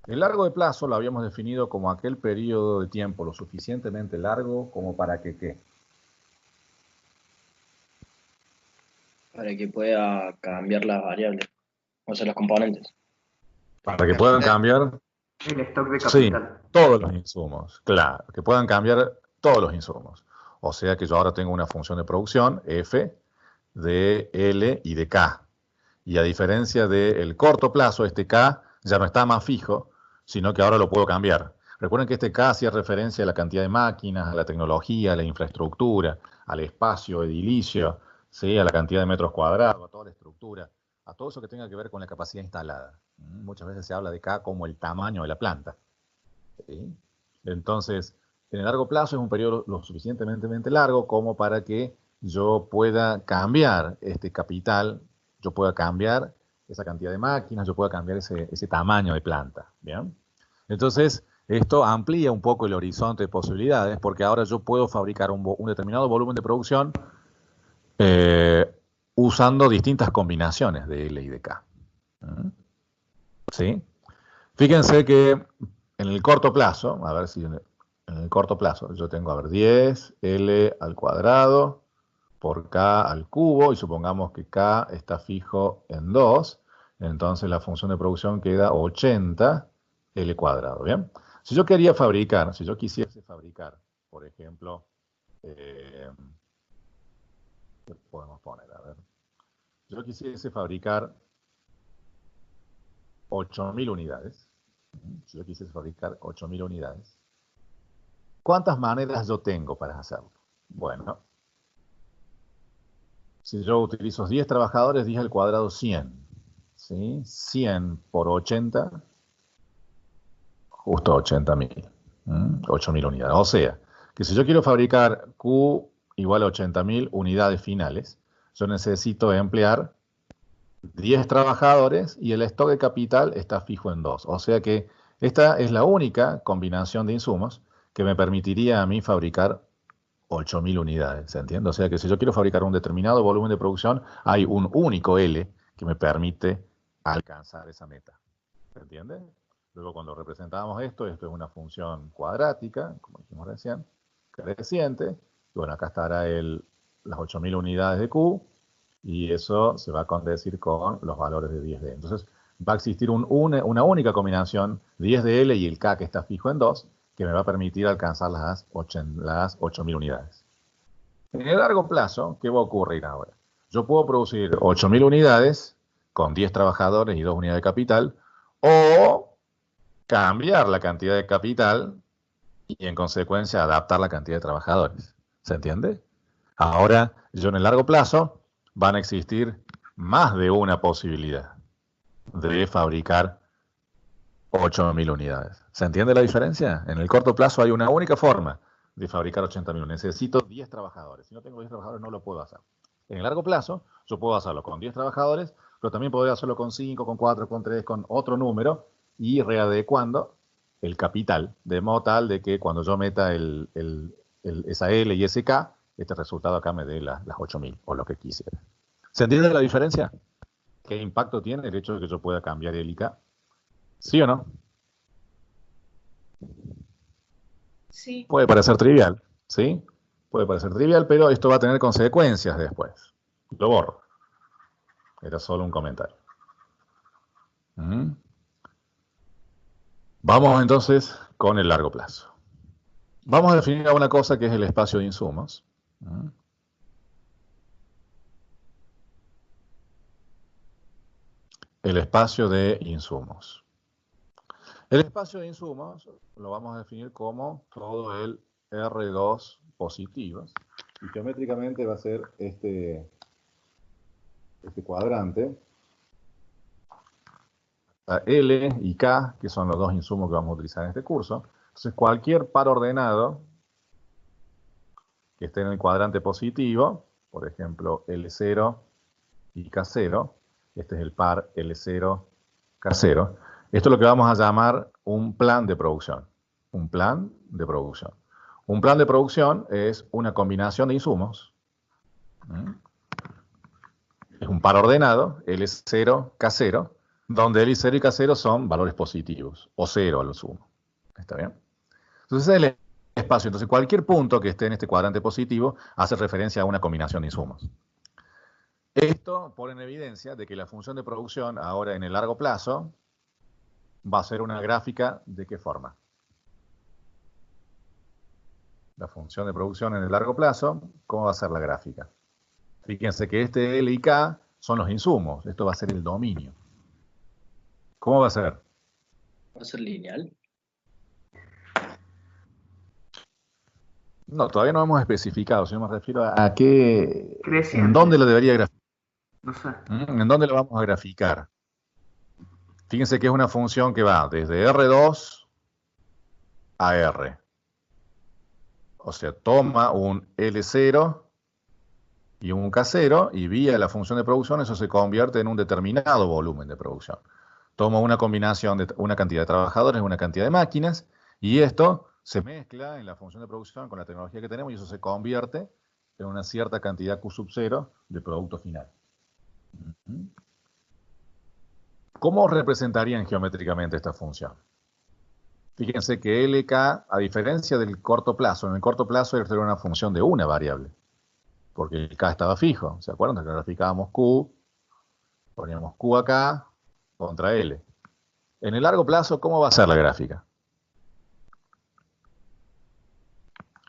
El largo de plazo lo habíamos definido como aquel periodo de tiempo lo suficientemente largo como para que, ¿qué? Para que pueda cambiar las variables, o sea, los componentes. Para que puedan cambiar, El stock de sí, capital. todos los insumos, claro, que puedan cambiar todos los insumos. O sea que yo ahora tengo una función de producción, F, de L y de K. Y a diferencia del corto plazo, este K ya no está más fijo, sino que ahora lo puedo cambiar. Recuerden que este K hacía referencia a la cantidad de máquinas, a la tecnología, a la infraestructura, al espacio edilicio, ¿sí? A la cantidad de metros cuadrados, a toda la estructura, a todo eso que tenga que ver con la capacidad instalada. Muchas veces se habla de K como el tamaño de la planta. ¿Sí? Entonces, en el largo plazo es un periodo lo suficientemente largo como para que yo pueda cambiar este capital, yo pueda cambiar esa cantidad de máquinas, yo pueda cambiar ese tamaño de planta. ¿Bien? Entonces, esto amplía un poco el horizonte de posibilidades porque ahora yo puedo fabricar un determinado volumen de producción usando distintas combinaciones de L y de K. ¿Sí? Fíjense que en el corto plazo, a ver si en el corto plazo yo tengo, a ver, 10 L al cuadrado por K al cubo, y supongamos que K está fijo en 2, entonces la función de producción queda 80 L cuadrado, ¿bien? Si yo quería fabricar, si yo quisiese fabricar, por ejemplo, ¿qué podemos poner? A ver, yo quisiese fabricar 8.000 unidades, si yo quisiese fabricar 8.000 unidades, ¿cuántas maneras yo tengo para hacerlo? Bueno, si yo utilizo 10 trabajadores, 10 al cuadrado 100. ¿Sí? 100 por 80, justo 80.000. 8.000 unidades. O sea, que si yo quiero fabricar Q igual a 80.000 unidades finales, yo necesito emplear 10 trabajadores y el stock de capital está fijo en 2. O sea que esta es la única combinación de insumos que me permitiría a mí fabricar 8.000 unidades, ¿se entiende? O sea que si yo quiero fabricar un determinado volumen de producción, hay un único L que me permite alcanzar esa meta. ¿Se entiende? Luego cuando representamos esto es una función cuadrática, como dijimos recién, creciente. Y bueno, acá estará las 8.000 unidades de Q, y eso se va a condecir con los valores de 10 de L. Entonces va a existir una única combinación, 10 de L y el K que está fijo en 2, que me va a permitir alcanzar las 8.000 unidades. En el largo plazo, ¿qué va a ocurrir ahora? Yo puedo producir 8.000 unidades con 10 trabajadores y 2 unidades de capital, o cambiar la cantidad de capital y en consecuencia adaptar la cantidad de trabajadores. ¿Se entiende? Ahora, yo en el largo plazo van a existir más de una posibilidad de fabricar 8.000 unidades. ¿Se entiende la diferencia? En el corto plazo hay una única forma de fabricar 80.000. Necesito 10 trabajadores. Si no tengo 10 trabajadores, no lo puedo hacer. En el largo plazo, yo puedo hacerlo con 10 trabajadores, pero también podría hacerlo con 5, con 4, con 3, con otro número, y readecuando el capital, de modo tal de que cuando yo meta esa L y ese K, este resultado acá me dé las 8.000, o lo que quisiera. ¿Se entiende la diferencia? ¿Qué impacto tiene el hecho de que yo pueda cambiar el IK? ¿Sí o no? Sí. Puede parecer trivial, ¿sí? Puede parecer trivial, pero esto va a tener consecuencias después. Lo borro. Era solo un comentario. Vamos entonces con el largo plazo. Vamos a definir una cosa que es el espacio de insumos. El espacio de insumos. El espacio de insumos lo vamos a definir como todo el R2 positivos. Y geométricamente va a ser este cuadrante. L y K, que son los dos insumos que vamos a utilizar en este curso. Entonces, cualquier par ordenado que esté en el cuadrante positivo, por ejemplo, L0 y K0, este es el par L0, K0, esto es lo que vamos a llamar un plan de producción. Un plan de producción. Un plan de producción es una combinación de insumos. Es un par ordenado, L0, K0, donde L0 y K0 son valores positivos, o cero a lo sumo. ¿Está bien? Entonces, ese es el espacio. Entonces, cualquier punto que esté en este cuadrante positivo hace referencia a una combinación de insumos. Esto pone en evidencia de que la función de producción, ahora en el largo plazo, va a ser una gráfica ¿de qué forma? La función de producción en el largo plazo, ¿cómo va a ser la gráfica? Fíjense que este L y K son los insumos. Esto va a ser el dominio. ¿Cómo va a ser? ¿Va a ser lineal? No, todavía no hemos especificado. Si no me refiero a qué... Creciente. ¿En dónde lo debería graficar? No sé. ¿En dónde lo vamos a graficar? Fíjense que es una función que va desde R2 a R. O sea, toma un L0 y un K0 y vía la función de producción eso se convierte en un determinado volumen de producción. Toma una combinación de una cantidad de trabajadores, una cantidad de máquinas, y esto se mezcla en la función de producción con la tecnología que tenemos y eso se convierte en una cierta cantidad Q sub 0 de producto final. ¿Cómo representarían geométricamente esta función? Fíjense que LK, a diferencia del corto plazo, en el corto plazo era una función de una variable, porque el K estaba fijo. ¿Se acuerdan? Que graficábamos Q, poníamos Q acá contra L. En el largo plazo, ¿cómo va a ser la gráfica?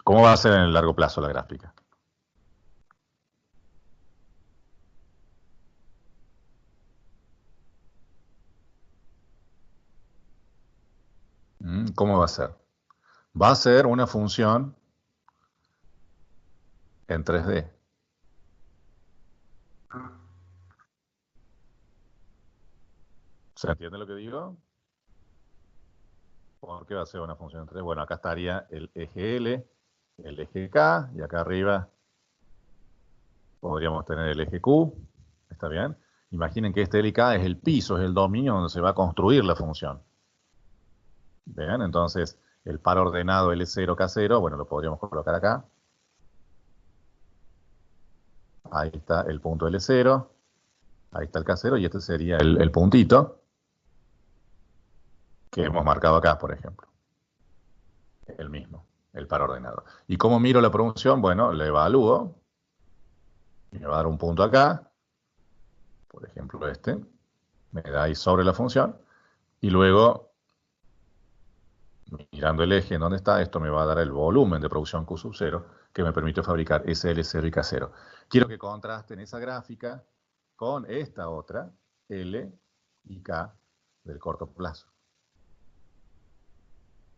¿Cómo va a ser en el largo plazo la gráfica? ¿Cómo va a ser? Va a ser una función en 3D. ¿Se entiende lo que digo? ¿Por qué va a ser una función en 3D? Bueno, acá estaría el eje L, el eje K, y acá arriba podríamos tener el eje Q. ¿Está bien? Imaginen que este L y K es el piso, es el dominio donde se va a construir la función. ¿Ven? Entonces, el par ordenado L0, K0, bueno, lo podríamos colocar acá. Ahí está el punto L0, ahí está el K0, y este sería el puntito que hemos marcado acá, por ejemplo. El mismo, el par ordenado. ¿Y cómo miro la producción? Bueno, le evalúo. Me va a dar un punto acá, por ejemplo este, me da ahí sobre la función, y luego, mirando el eje en donde está, esto me va a dar el volumen de producción Q sub 0, que me permitió fabricar SL0 y K0. Quiero que contrasten esa gráfica con esta otra, L y K, del corto plazo.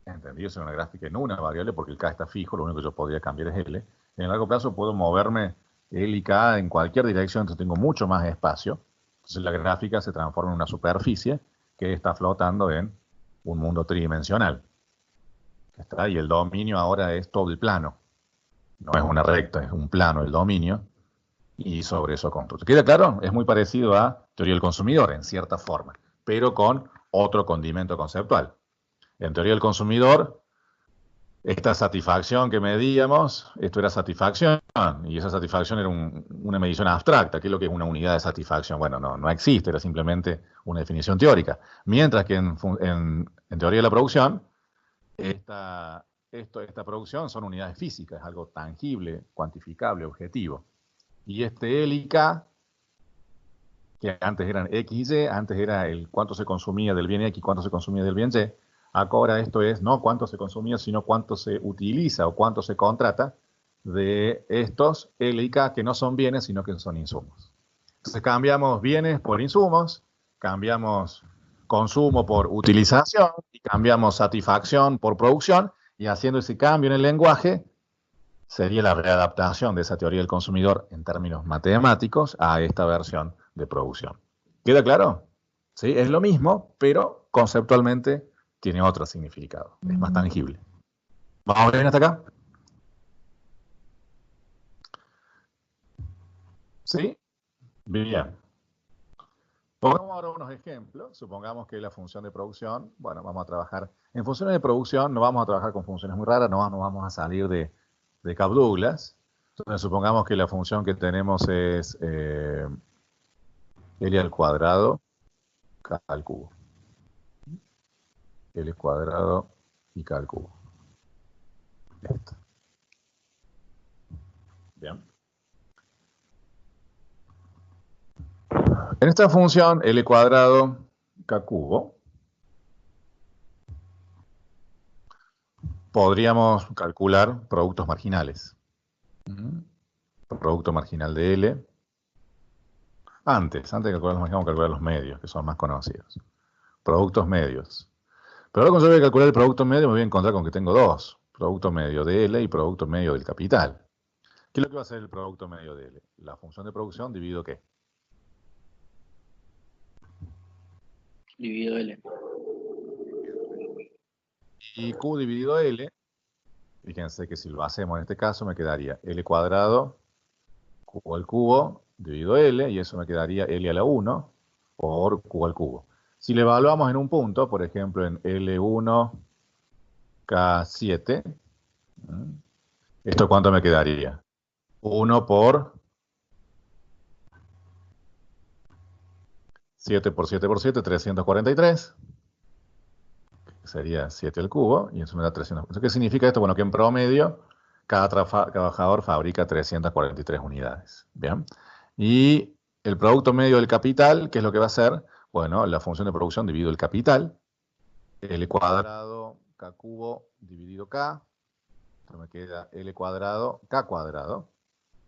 ¿Entendido? Es una gráfica en una variable, porque el K está fijo, lo único que yo podría cambiar es L. En el largo plazo puedo moverme L y K en cualquier dirección, entonces tengo mucho más espacio. Entonces la gráfica se transforma en una superficie que está flotando en un mundo tridimensional. ¿Está? Y el dominio ahora es todo el plano. No es una recta, es un plano el dominio. Y sobre eso construyo. ¿Queda claro? Es muy parecido a teoría del consumidor, en cierta forma, pero con otro condimento conceptual. En teoría del consumidor, esta satisfacción que medíamos, esto era satisfacción, y esa satisfacción era una medición abstracta. ¿Qué es lo que es una unidad de satisfacción? Bueno, no existe, era simplemente una definición teórica. Mientras que en teoría de la producción, esta producción son unidades físicas, es algo tangible, cuantificable, objetivo. Y este L y K, que antes eran X y Y, antes era el cuánto se consumía del bien X, cuánto se consumía del bien Y, ahora esto es no cuánto se consumía, sino cuánto se utiliza o cuánto se contrata de estos L y K, que no son bienes, sino que son insumos. Entonces cambiamos bienes por insumos, cambiamos consumo por utilización, y cambiamos satisfacción por producción, y haciendo ese cambio en el lenguaje, sería la readaptación de esa teoría del consumidor en términos matemáticos a esta versión de producción. ¿Queda claro? ¿Sí? Es lo mismo, pero conceptualmente tiene otro significado. Es más tangible. ¿Vamos bien hasta acá? ¿Sí? Bien. Pongamos ahora unos ejemplos. Supongamos que la función de producción, bueno, vamos a trabajar en funciones de producción, no vamos a trabajar con funciones muy raras, no vamos a salir de Cobb-Douglas. Entonces, supongamos que la función que tenemos es L al cuadrado K al cubo. L cuadrado y K al cubo. Esto. Bien. En esta función L cuadrado K cubo, podríamos calcular productos marginales. Producto marginal de L. Antes de calcular los marginales, vamos a calcular los medios, que son más conocidos. Productos medios. Pero ahora cuando yo voy a calcular el producto medio, me voy a encontrar con que tengo dos. Producto medio de L y producto medio del capital. ¿Qué es lo que va a hacer el producto medio de L? La función de producción dividido ¿qué? Dividido L. Y Q dividido L, fíjense que si lo hacemos en este caso me quedaría L cuadrado, Q al cubo, dividido L, y eso me quedaría L a la 1 por Q al cubo. Si le evaluamos en un punto, por ejemplo en L1, K7, ¿esto cuánto me quedaría? 1 por 7 por 7 por 7, 343. Sería 7 al cubo, y eso me da 300. ¿Qué significa esto? Bueno, que en promedio cada trabajador fabrica 343 unidades. Bien. Y el producto medio del capital, ¿qué es lo que va a hacer? Bueno, la función de producción dividido el capital, L cuadrado, K cubo, dividido K. Esto me queda L cuadrado, K cuadrado.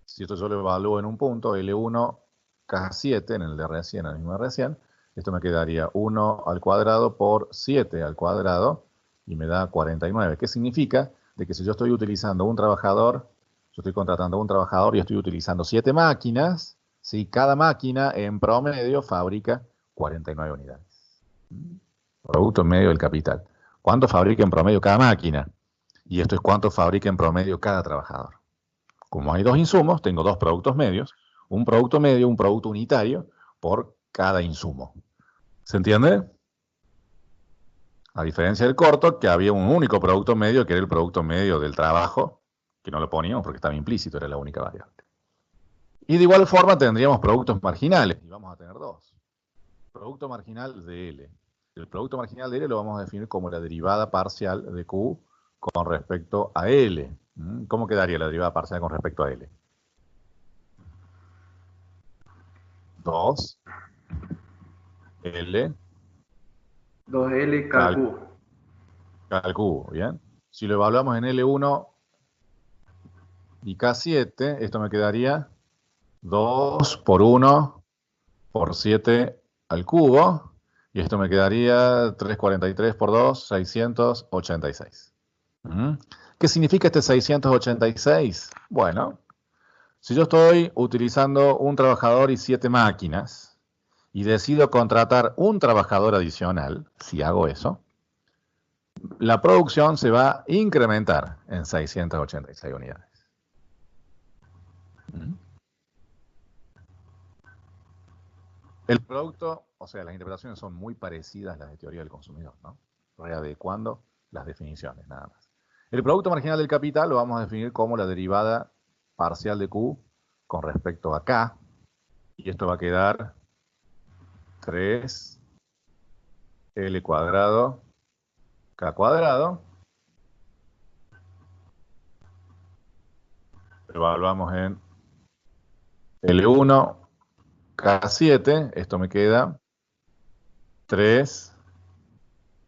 Si esto yo lo evalúo en un punto, L1, K7, en el de recién, en el mismo de recién, esto me quedaría 1 al cuadrado por 7 al cuadrado, y me da 49. ¿Qué significa? De que si yo estoy utilizando un trabajador, yo estoy contratando a un trabajador y estoy utilizando 7 máquinas, ¿sí? Cada máquina en promedio fabrica 49 unidades. Producto en medio del capital. ¿Cuánto fabrica en promedio cada máquina? Y esto es cuánto fabrica en promedio cada trabajador. Como hay dos insumos, tengo dos productos medios, un producto medio, un producto unitario, por cada insumo. ¿Se entiende? A diferencia del corto, que había un único producto medio, que era el producto medio del trabajo, que no lo poníamos porque estaba implícito, era la única variable. Y de igual forma tendríamos productos marginales, y vamos a tener dos. Producto marginal de L. El producto marginal de L lo vamos a definir como la derivada parcial de Q con respecto a L. ¿Cómo quedaría la derivada parcial con respecto a L? 2 L 2L K al cubo. K al cubo, ¿bien? Si lo evaluamos en L1 y K7, esto me quedaría 2 por 1 por 7 al cubo, y esto me quedaría 343 por 2, 686. ¿Qué significa este 686? Bueno, si yo estoy utilizando un trabajador y 7 máquinas, y decido contratar un trabajador adicional, si hago eso, la producción se va a incrementar en 686 unidades. El producto, o sea, las interpretaciones son muy parecidas a las de teoría del consumidor, ¿no? Readecuando las definiciones, nada más. El producto marginal del capital lo vamos a definir como la derivada parcial de Q con respecto a K, y esto va a quedar 3L cuadrado K cuadrado. Evaluamos en L1 K7, esto me queda 3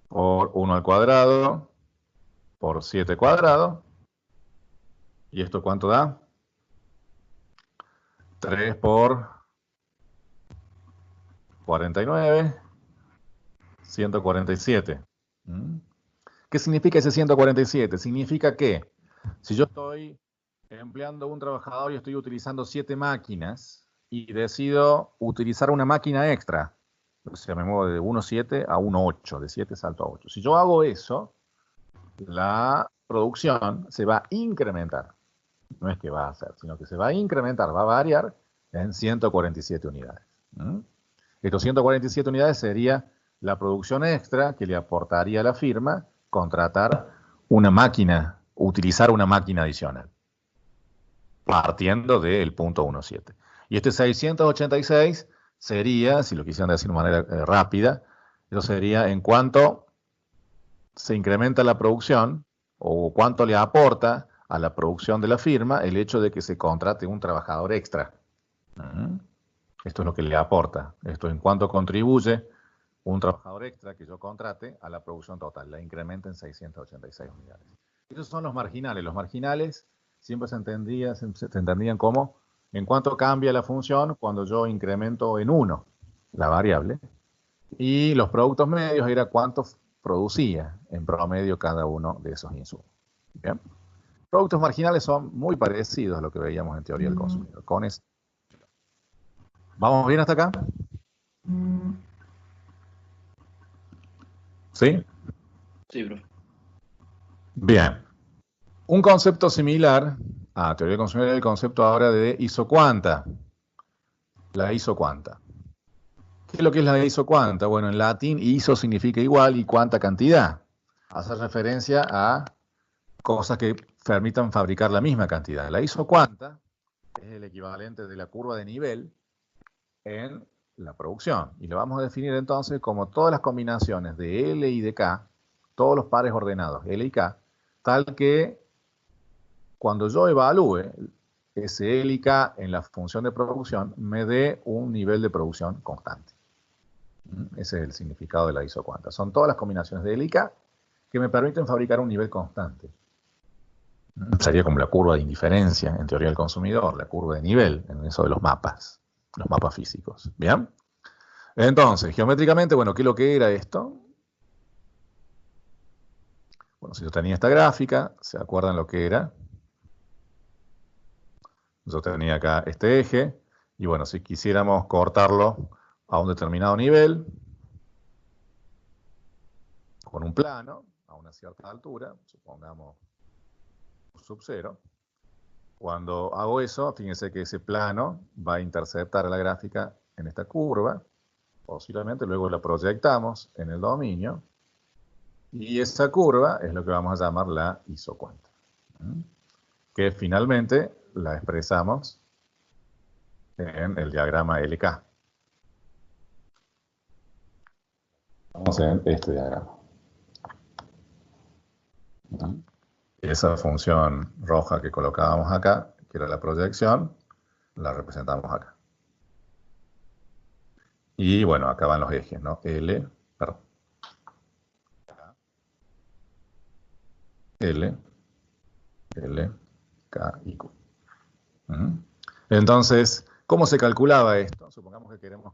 por 1 al cuadrado por 7 cuadrado. ¿Y esto cuánto da? 3 por 49, 147. ¿Qué significa ese 147? Significa que si yo estoy empleando un trabajador y estoy utilizando 7 máquinas y decido utilizar una máquina extra, o sea, me muevo de 1.7 a 1.8, de 7 salto a 8. Si yo hago eso, la producción se va a incrementar. No es que va a hacer, sino que se va a incrementar, va a variar en 147 unidades. Estos 147 unidades sería la producción extra que le aportaría a la firma contratar una máquina, utilizar una máquina adicional, partiendo del punto 1.7. Y este 686 sería, si lo quisieran decir de manera rápida, eso sería en cuánto se incrementa la producción o cuánto le aporta a la producción de la firma el hecho de que se contrate un trabajador extra. Esto es lo que le aporta. Esto en cuánto contribuye un trabajador extra que yo contrate a la producción total. La incrementa en 686 unidades. Esos son los marginales. Los marginales siempre se entendían como en cuánto cambia la función cuando yo incremento en 1 la variable. Y los productos medios era cuánto producía en promedio cada uno de esos insumos. ¿Bien? Productos marginales son muy parecidos a lo que veíamos en teoría del consumidor. Con eso. ¿Vamos bien hasta acá? ¿Sí? Sí, profe. Bien. Un concepto similar a teoría del consumidor es el concepto ahora de isocuanta. La isocuanta. ¿Qué es lo que es la isocuanta? Bueno, en latín iso significa igual y cuanta cantidad. Hace referencia a cosas que permitan fabricar la misma cantidad. La isocuanta es el equivalente de la curva de nivel en la producción. Y lo vamos a definir entonces como todas las combinaciones de L y de K, todos los pares ordenados L y K, tal que cuando yo evalúe ese L y K en la función de producción, me dé un nivel de producción constante. Ese es el significado de la isocuanta. Son todas las combinaciones de L y K que me permiten fabricar un nivel constante. Sería como la curva de indiferencia en teoría del consumidor, la curva de nivel en eso de los mapas físicos. ¿Bien? Entonces, geométricamente, bueno, ¿qué es lo que era esto? Bueno, si yo tenía esta gráfica, ¿se acuerdan lo que era? Yo tenía acá este eje, y bueno, si quisiéramos cortarlo a un determinado nivel, con un plano, a una cierta altura, supongamos sub 0, cuando hago eso, fíjense que ese plano va a interceptar a la gráfica en esta curva, posiblemente luego la proyectamos en el dominio, y esa curva es lo que vamos a llamar la isocuanta, que finalmente la expresamos en el diagrama LK. Vamos en este diagrama. Esa función roja que colocábamos acá, que era la proyección, la representamos acá. Y bueno, acá van los ejes, ¿no? L, K y Q. Entonces, ¿cómo se calculaba esto? Supongamos que queremos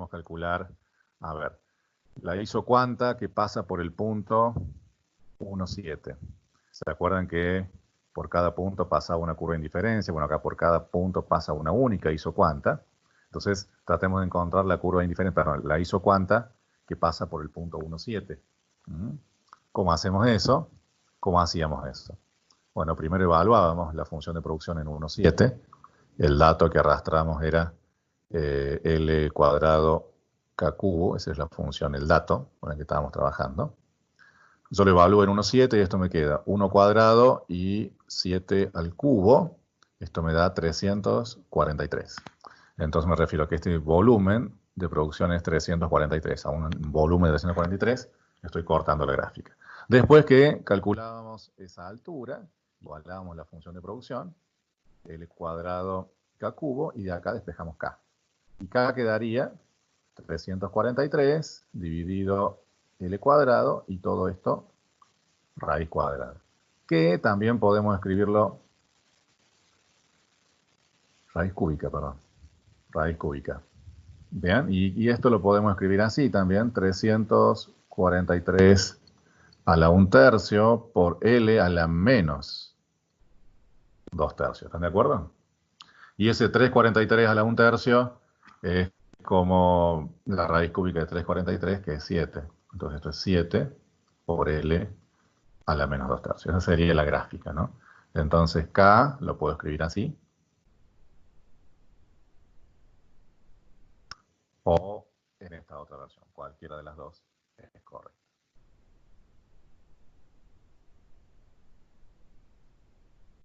calcular, a ver, la isocuanta que pasa por el punto 1,7. ¿Se acuerdan que por cada punto pasa una curva de indiferencia? Bueno, acá por cada punto pasa una única isocuanta. Entonces, tratemos de encontrar la curva de indiferencia, perdón, la isocuanta que pasa por el punto 1,7. ¿Cómo hacemos eso? ¿Cómo hacíamos eso? Bueno, primero evaluábamos la función de producción en 1,7. El dato que arrastramos era L cuadrado K cubo, esa es la función, el dato con el que estábamos trabajando. Yo lo evalúo en 1,7 y esto me queda 1 cuadrado y 7 al cubo. Esto me da 343. Entonces me refiero a que este volumen de producción es 343. A un volumen de 343 estoy cortando la gráfica. Después que calculábamos esa altura, igualábamos la función de producción, L cuadrado K cubo, y de acá despejamos K. Y K quedaría 343 dividido L cuadrado y todo esto raíz cuadrada. Que también podemos escribirlo raíz cúbica, perdón. Raíz cúbica. Bien, y esto lo podemos escribir así también, 343 a la 1/3 por L a la menos 2/3. ¿Están de acuerdo? Y ese 343 a la 1/3 es como la raíz cúbica de 343, que es 7. Entonces esto es 7 por L a la menos 2/3. Esa sería la gráfica, ¿no? Entonces K lo puedo escribir así. O en esta otra versión. Cualquiera de las dos es correcta.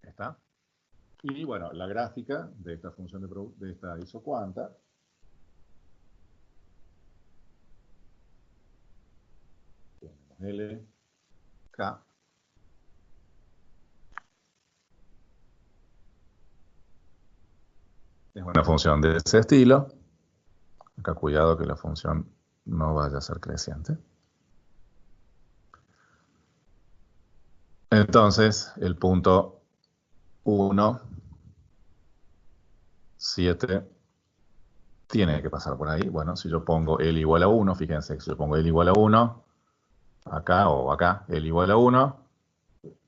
¿Está? Y bueno, la gráfica de esta función de esta isocuanta tenemos L, K. Es una función de ese estilo. Acá cuidado que la función no vaya a ser creciente. Entonces, el punto 1, 7, tiene que pasar por ahí. Bueno, si yo pongo L igual a 1, fíjense que si yo pongo L igual a 1, acá o acá, L igual a 1,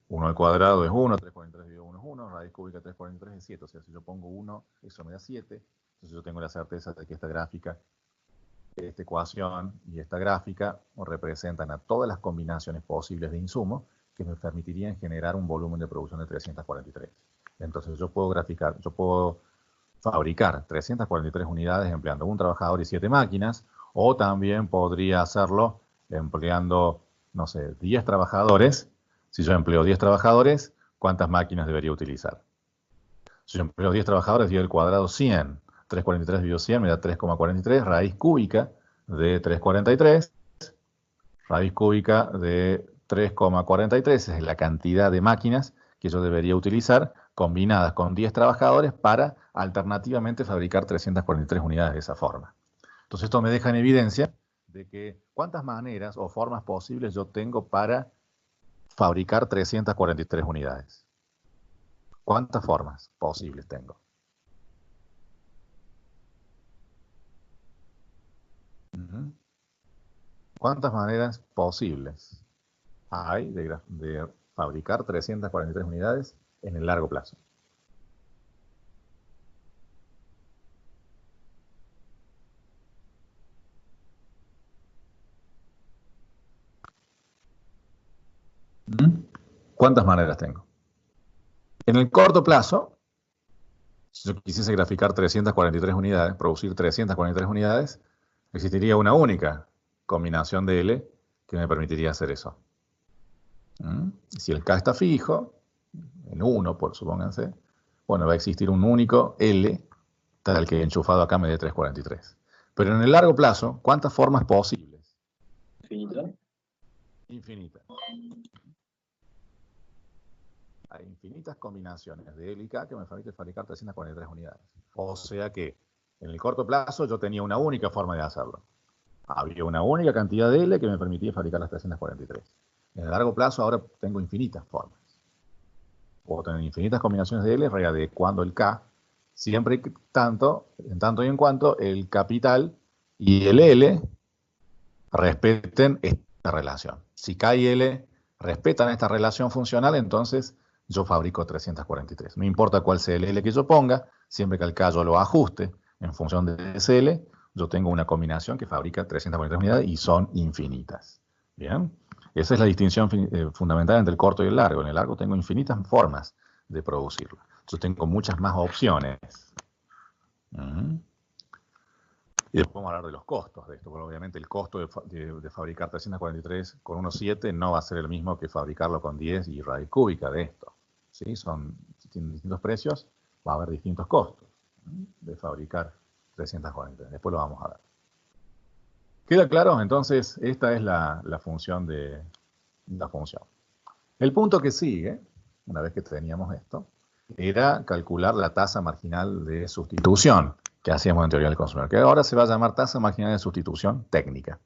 1 al cuadrado es 1, 343 dividido 1 es 1, raíz cúbica 343 es 7. O sea, si yo pongo 1, eso me da 7. Entonces yo tengo la certeza de que esta gráfica, esta ecuación y esta gráfica representan a todas las combinaciones posibles de insumos que me permitirían generar un volumen de producción de 343. Entonces yo puedo fabricar 343 unidades empleando un trabajador y 7 máquinas, o también podría hacerlo empleando, no sé, 10 trabajadores. Si yo empleo 10 trabajadores, ¿cuántas máquinas debería utilizar? Si yo empleo 10 trabajadores, 10 al cuadrado 100. 343 dividido 100 me da 3,43, raíz cúbica de 343, raíz cúbica de 3,43 es la cantidad de máquinas que yo debería utilizar combinadas con 10 trabajadores para alternativamente fabricar 343 unidades de esa forma. Entonces esto me deja en evidencia de que cuántas maneras o formas posibles yo tengo para fabricar 343 unidades. ¿Cuántas formas posibles tengo? ¿Cuántas maneras posibles hay de fabricar 343 unidades en el largo plazo? ¿Cuántas maneras tengo? En el corto plazo, si yo quisiese graficar 343 unidades, producir 343 unidades, existiría una única combinación de L que me permitiría hacer eso. Si el K está fijo, en 1, supónganse, bueno, va a existir un único L, tal que enchufado acá me dé 343. Pero en el largo plazo, ¿cuántas formas posibles? Infinita. Infinita. Hay infinitas combinaciones de L y K que me permiten fabricar 343 unidades. O sea que en el corto plazo yo tenía una única forma de hacerlo. Había una única cantidad de L que me permitía fabricar las 343. En el largo plazo ahora tengo infinitas formas. Puedo tener infinitas combinaciones de L readecuando el K, siempre en tanto y en cuanto el capital y el L respeten esta relación. Si K y L respetan esta relación funcional, entonces yo fabrico 343. No importa cuál sea el L que yo ponga, siempre que el K yo lo ajuste en función de ese L, yo tengo una combinación que fabrica 343 unidades y son infinitas. ¿Bien? Esa es la distinción fundamental entre el corto y el largo. En el largo tengo infinitas formas de producirlo. Yo tengo muchas más opciones. Y después vamos a hablar de los costos de esto, porque obviamente el costo de fabricar 343 con 1.7 no va a ser el mismo que fabricarlo con 10 y raíz cúbica de esto. ¿Sí? Si tienen distintos precios, va a haber distintos costos de fabricar 343. Después lo vamos a ver. ¿Queda claro? Entonces, esta es la función de la función. El punto que sigue, una vez que teníamos esto, era calcular la tasa marginal de sustitución que hacíamos en teoría del consumidor, que ahora se va a llamar tasa marginal de sustitución técnica.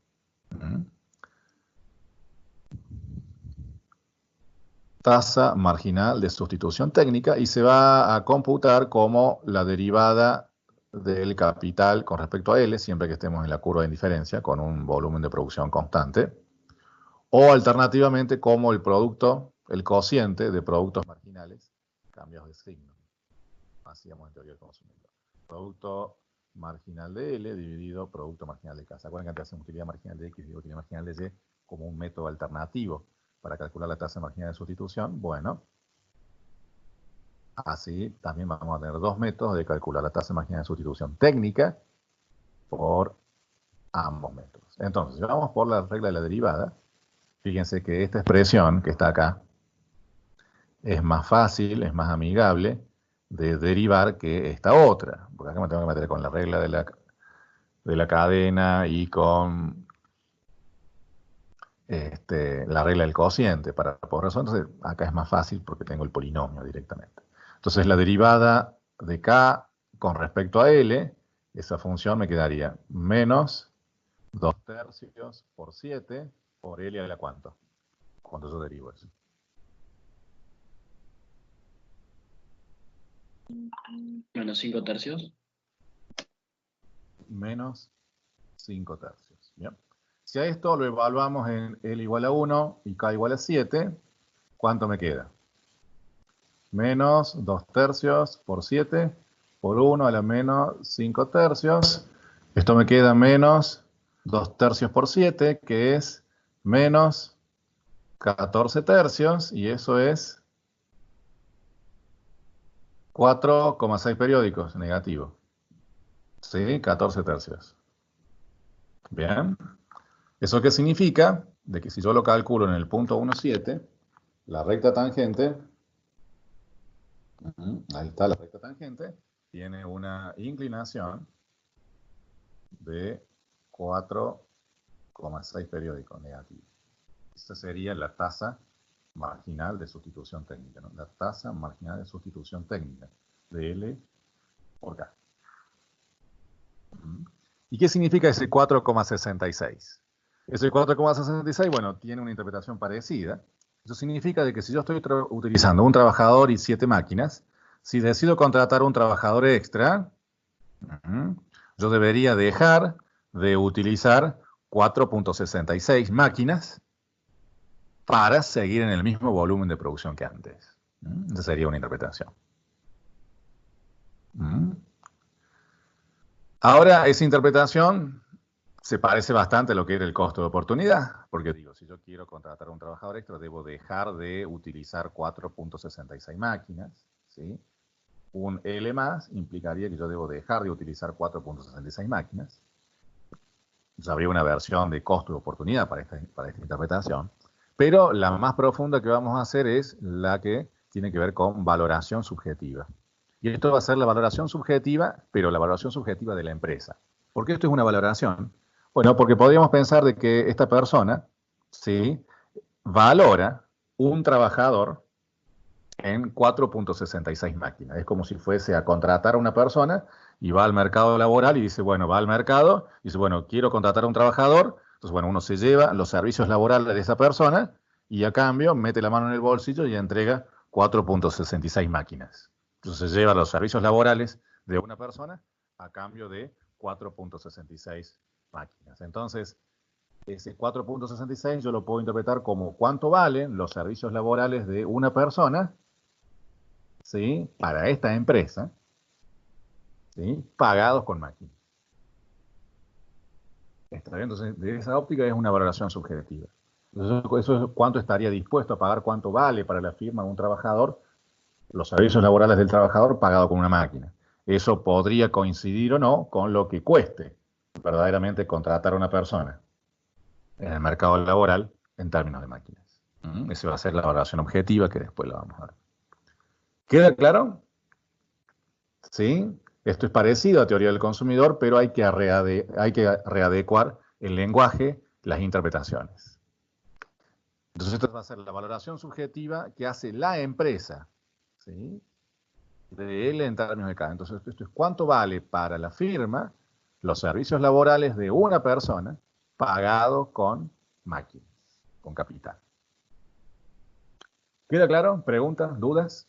Tasa marginal de sustitución técnica, y se va a computar como la derivada del capital con respecto a L, siempre que estemos en la curva de indiferencia, con un volumen de producción constante, o alternativamente como el producto, el cociente de productos marginales, cambios de signo. Hacíamos en teoría del consumidor. Producto marginal de L dividido producto marginal de K. ¿Se acuerdan que antes hacemos utilidad marginal de X y utilidad marginal de Y como un método alternativo para calcular la tasa marginal de sustitución? Bueno, así también vamos a tener dos métodos de calcular la tasa marginal de sustitución técnica por ambos métodos. Entonces, si vamos por la regla de la derivada, fíjense que esta expresión que está acá es más fácil, es más amigable de derivar que esta otra. Porque acá me tengo que meter con la regla de la cadena y con la regla del cociente para poder resolver. Entonces, acá es más fácil porque tengo el polinomio directamente. Entonces, la derivada de K con respecto a L, esa función me quedaría menos 2 tercios por 7 por L a la ¿cuánto? Cuando yo derivo eso. Menos 5 tercios. Menos 5 tercios. ¿Bien? Si a esto lo evaluamos en L igual a 1 y K igual a 7, ¿cuánto me queda? Menos 2 tercios por 7 por 1 a la menos 5 tercios. Esto me queda menos 2 tercios por 7, que es menos 14 tercios, y eso es 4,6 periódicos, negativo. ¿Sí? 14 tercios. Bien. ¿Eso qué significa? De que si yo lo calculo en el punto 1,7, la recta tangente, ahí está la recta tangente, tiene una inclinación de 4,6 periódicos negativos. Esa sería la tasa marginal de sustitución técnica, ¿no? La tasa marginal de sustitución técnica de L por K. ¿Y qué significa ese 4,66? Ese 4,66, bueno, tiene una interpretación parecida. Eso significa de que si yo estoy utilizando un trabajador y 7 máquinas, si decido contratar un trabajador extra, yo debería dejar de utilizar 4,66 máquinas para seguir en el mismo volumen de producción que antes. Esa sería una interpretación. Ahora, esa interpretación se parece bastante a lo que era el costo de oportunidad, porque digo, si yo quiero contratar a un trabajador extra, debo dejar de utilizar 4,66 máquinas, ¿sí? Un L más implicaría que yo debo dejar de utilizar 4,66 máquinas. Entonces habría una versión de costo de oportunidad para esta interpretación, pero la más profunda que vamos a hacer es la que tiene que ver con valoración subjetiva. Y esto va a ser la valoración subjetiva, pero la valoración subjetiva de la empresa. ¿Por qué esto es una valoración? Bueno, porque podríamos pensar de que esta persona, ¿sí?, valora un trabajador en 4,66 máquinas. Es como si fuese a contratar a una persona y va al mercado laboral y dice, bueno, va al mercado y dice, bueno, quiero contratar a un trabajador. Entonces, bueno, uno se lleva los servicios laborales de esa persona y a cambio mete la mano en el bolsillo y entrega 4,66 máquinas. Entonces, se lleva los servicios laborales de una persona a cambio de 4,66 máquinas. Entonces, ese 4,66 yo lo puedo interpretar como cuánto valen los servicios laborales de una persona, ¿sí?, para esta empresa, ¿sí?, pagados con máquinas. ¿Está bien? Entonces, de esa óptica es una valoración subjetiva. Entonces, eso es cuánto estaría dispuesto a pagar, cuánto vale para la firma un trabajador, los servicios laborales del trabajador pagado con una máquina. Eso podría coincidir o no con lo que cueste verdaderamente contratar a una persona en el mercado laboral en términos de máquinas. Esa va a ser la valoración objetiva que después la vamos a ver. ¿Queda claro? ¿Sí? Esto es parecido a teoría del consumidor, pero hay que readecuar el lenguaje, las interpretaciones. Entonces, esto va a ser la valoración subjetiva que hace la empresa, ¿sí? De él en términos de cada. Entonces, esto es cuánto vale para la firma los servicios laborales de una persona pagado con máquinas, con capital. ¿Queda claro? ¿Preguntas? ¿Dudas?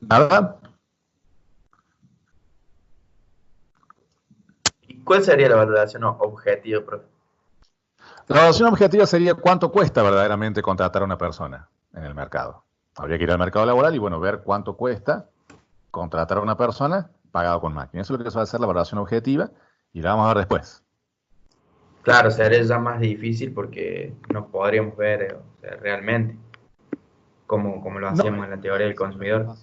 ¿Nada? ¿Y cuál sería la valoración objetiva, profe? La valoración objetiva sería cuánto cuesta verdaderamente contratar a una persona en el mercado. Habría que ir al mercado laboral y, bueno, ver cuánto cuesta contratar a una persona pagado con máquina. Eso es lo que va a ser la valoración objetiva y la vamos a ver después. Claro, sería ya más difícil porque no podríamos ver o sea, realmente como lo hacíamos en la teoría del consumidor.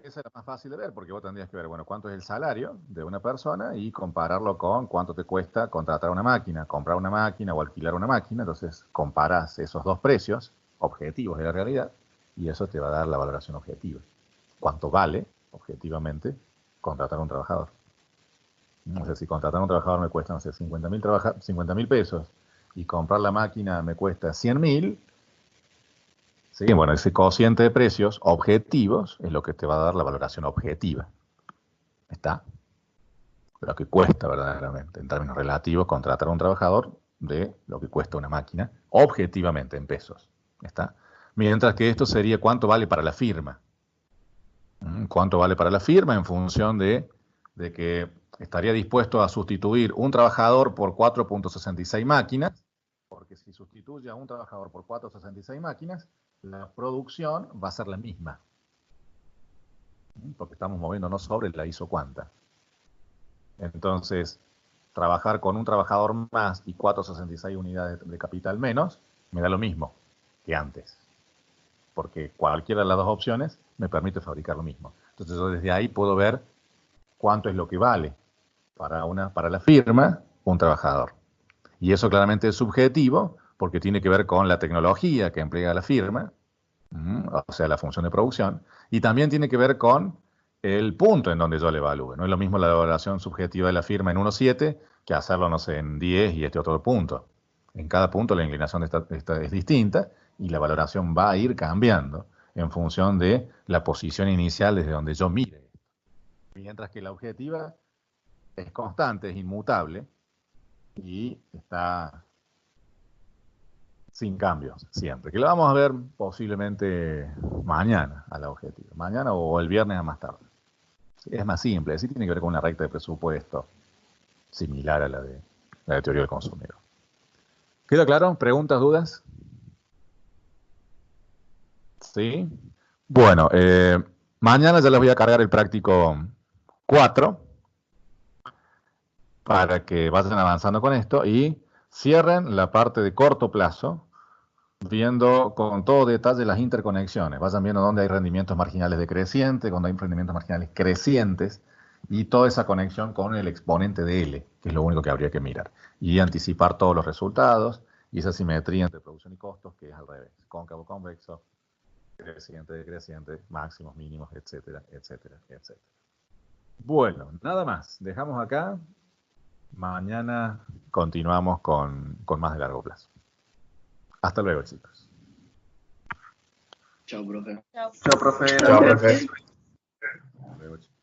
Esa era más fácil de ver porque vos tendrías que ver, bueno, cuánto es el salario de una persona y compararlo con cuánto te cuesta contratar una máquina, comprar una máquina o alquilar una máquina. Entonces comparás esos dos precios objetivos de la realidad y eso te va a dar la valoración objetiva. ¿Cuánto vale, objetivamente, contratar a un trabajador? No sé, si contratar a un trabajador me cuesta, no sé, 50.000 pesos y comprar la máquina me cuesta 100.000. Sí, bueno, ese cociente de precios objetivos es lo que te va a dar la valoración objetiva. ¿Está? Lo que cuesta verdaderamente, en términos relativos, contratar a un trabajador de lo que cuesta una máquina, objetivamente, en pesos. ¿Está? Mientras que esto sería cuánto vale para la firma. ¿Cuánto vale para la firma en función de que estaría dispuesto a sustituir un trabajador por 4.66 máquinas? Porque si sustituye a un trabajador por 4.66 máquinas, la producción va a ser la misma. Porque estamos moviéndonos sobre la ISO cuanta. Entonces, trabajar con un trabajador más y 4.66 unidades de capital menos, me da lo mismo que antes. Porque cualquiera de las dos opciones me permite fabricar lo mismo. Entonces, yo desde ahí puedo ver cuánto es lo que vale para la firma un trabajador. Y eso claramente es subjetivo, porque tiene que ver con la tecnología que emplea la firma, o sea, la función de producción, y también tiene que ver con el punto en donde yo le evalúe. No es lo mismo la valoración subjetiva de la firma en 1.7 que hacerlo, no sé, en 10 y este otro punto. En cada punto la inclinación es distinta y la valoración va a ir cambiando en función de la posición inicial desde donde yo mire. Mientras que la objetiva es constante, es inmutable y está sin cambios siempre. Que lo vamos a ver posiblemente mañana a la objetiva. Mañana o el viernes a más tarde. Es más simple, sí tiene que ver con una recta de presupuesto similar a la de teoría del consumidor. ¿Queda claro? ¿Preguntas, dudas? Sí. Bueno, mañana ya les voy a cargar el práctico 4 para que vayan avanzando con esto y cierren la parte de corto plazo viendo con todo detalle las interconexiones. Vayan viendo dónde hay rendimientos marginales decrecientes, cuando hay rendimientos marginales crecientes y toda esa conexión con el exponente de L, que es lo único que habría que mirar. Y anticipar todos los resultados y esa simetría entre producción y costos, que es al revés. Cóncavo, convexo, creciente, decreciente, máximos, mínimos, etcétera, etcétera, etcétera. Bueno, nada más. Dejamos acá. Mañana continuamos con más de largo plazo. Hasta luego, chicos. Chao, profe. Chao. Chao, profe. Chao, profe. Hasta luego, chicos.